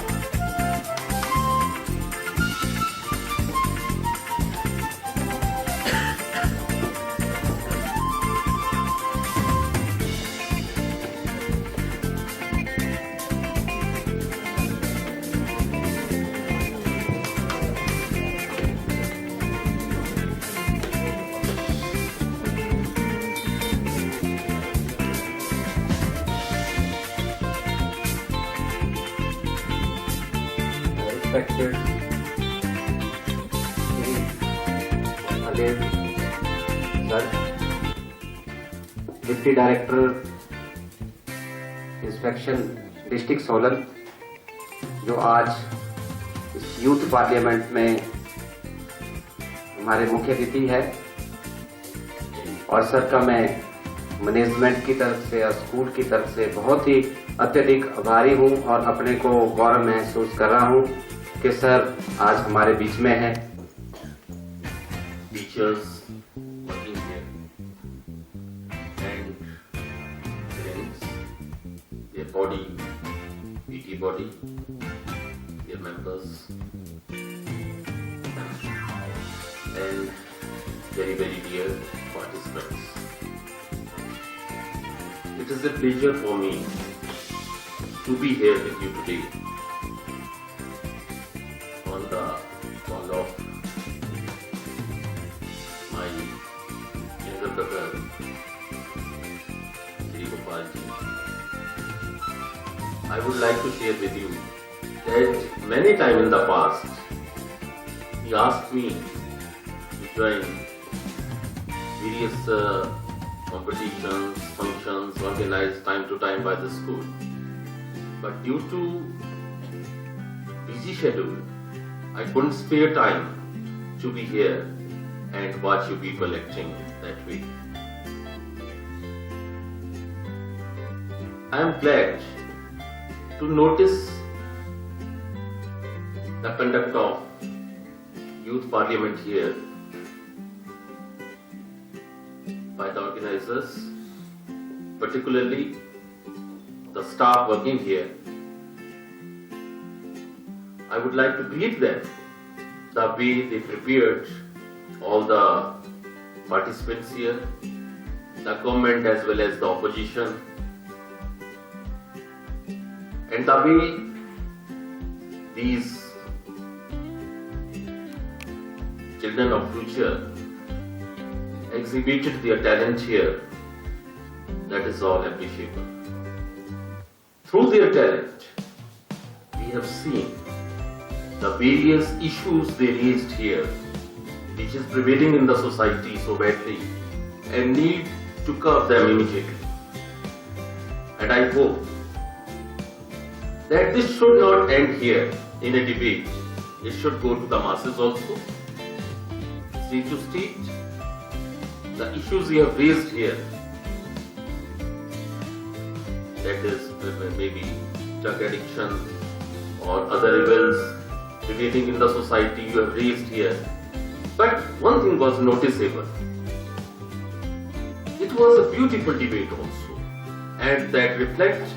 Respected Adev Sir, Deputy Director Inspection district Solan, जो आज इस youth parliament में हमारे मुख्य अतिथि है, और sir का मैं मैनेजमेंट की तरफ से और स्कूल की तरफ से बहुत ही अत्यधिक आभारी हूँ और अपने को गौरव महसूस कर रहा हूँ कि सर आज हमारे बीच में हैं। Teachers working here and students, their body, PT body, their members, and very dear participants. It is a pleasure for me to be here with you today on the call of my younger brother, Sri Gopal ji. I would like to share with you that many times in the past, he asked me to join various competitions, functions organized time to time by the school. But due to busy schedule, I couldn't spare time to be here and watch you people acting that way. I am glad to notice the conduct of youth parliament here by the organizers, particularly the staff working here. I would like to greet them the way they prepared all the participants here, the government as well as the opposition, and the way these children of future exhibited their talent here. That is all appreciable. Through their talent, we have seen the various issues they raised here, which is prevailing in the society so badly, and need to curb them immediately. And I hope that this should not end here in a debate. It should go to the masses also. See to state the issues we have raised here, that is maybe drug addiction or other evils prevailing in the society you have raised here. But one thing was noticeable. It was a beautiful debate also, and that reflects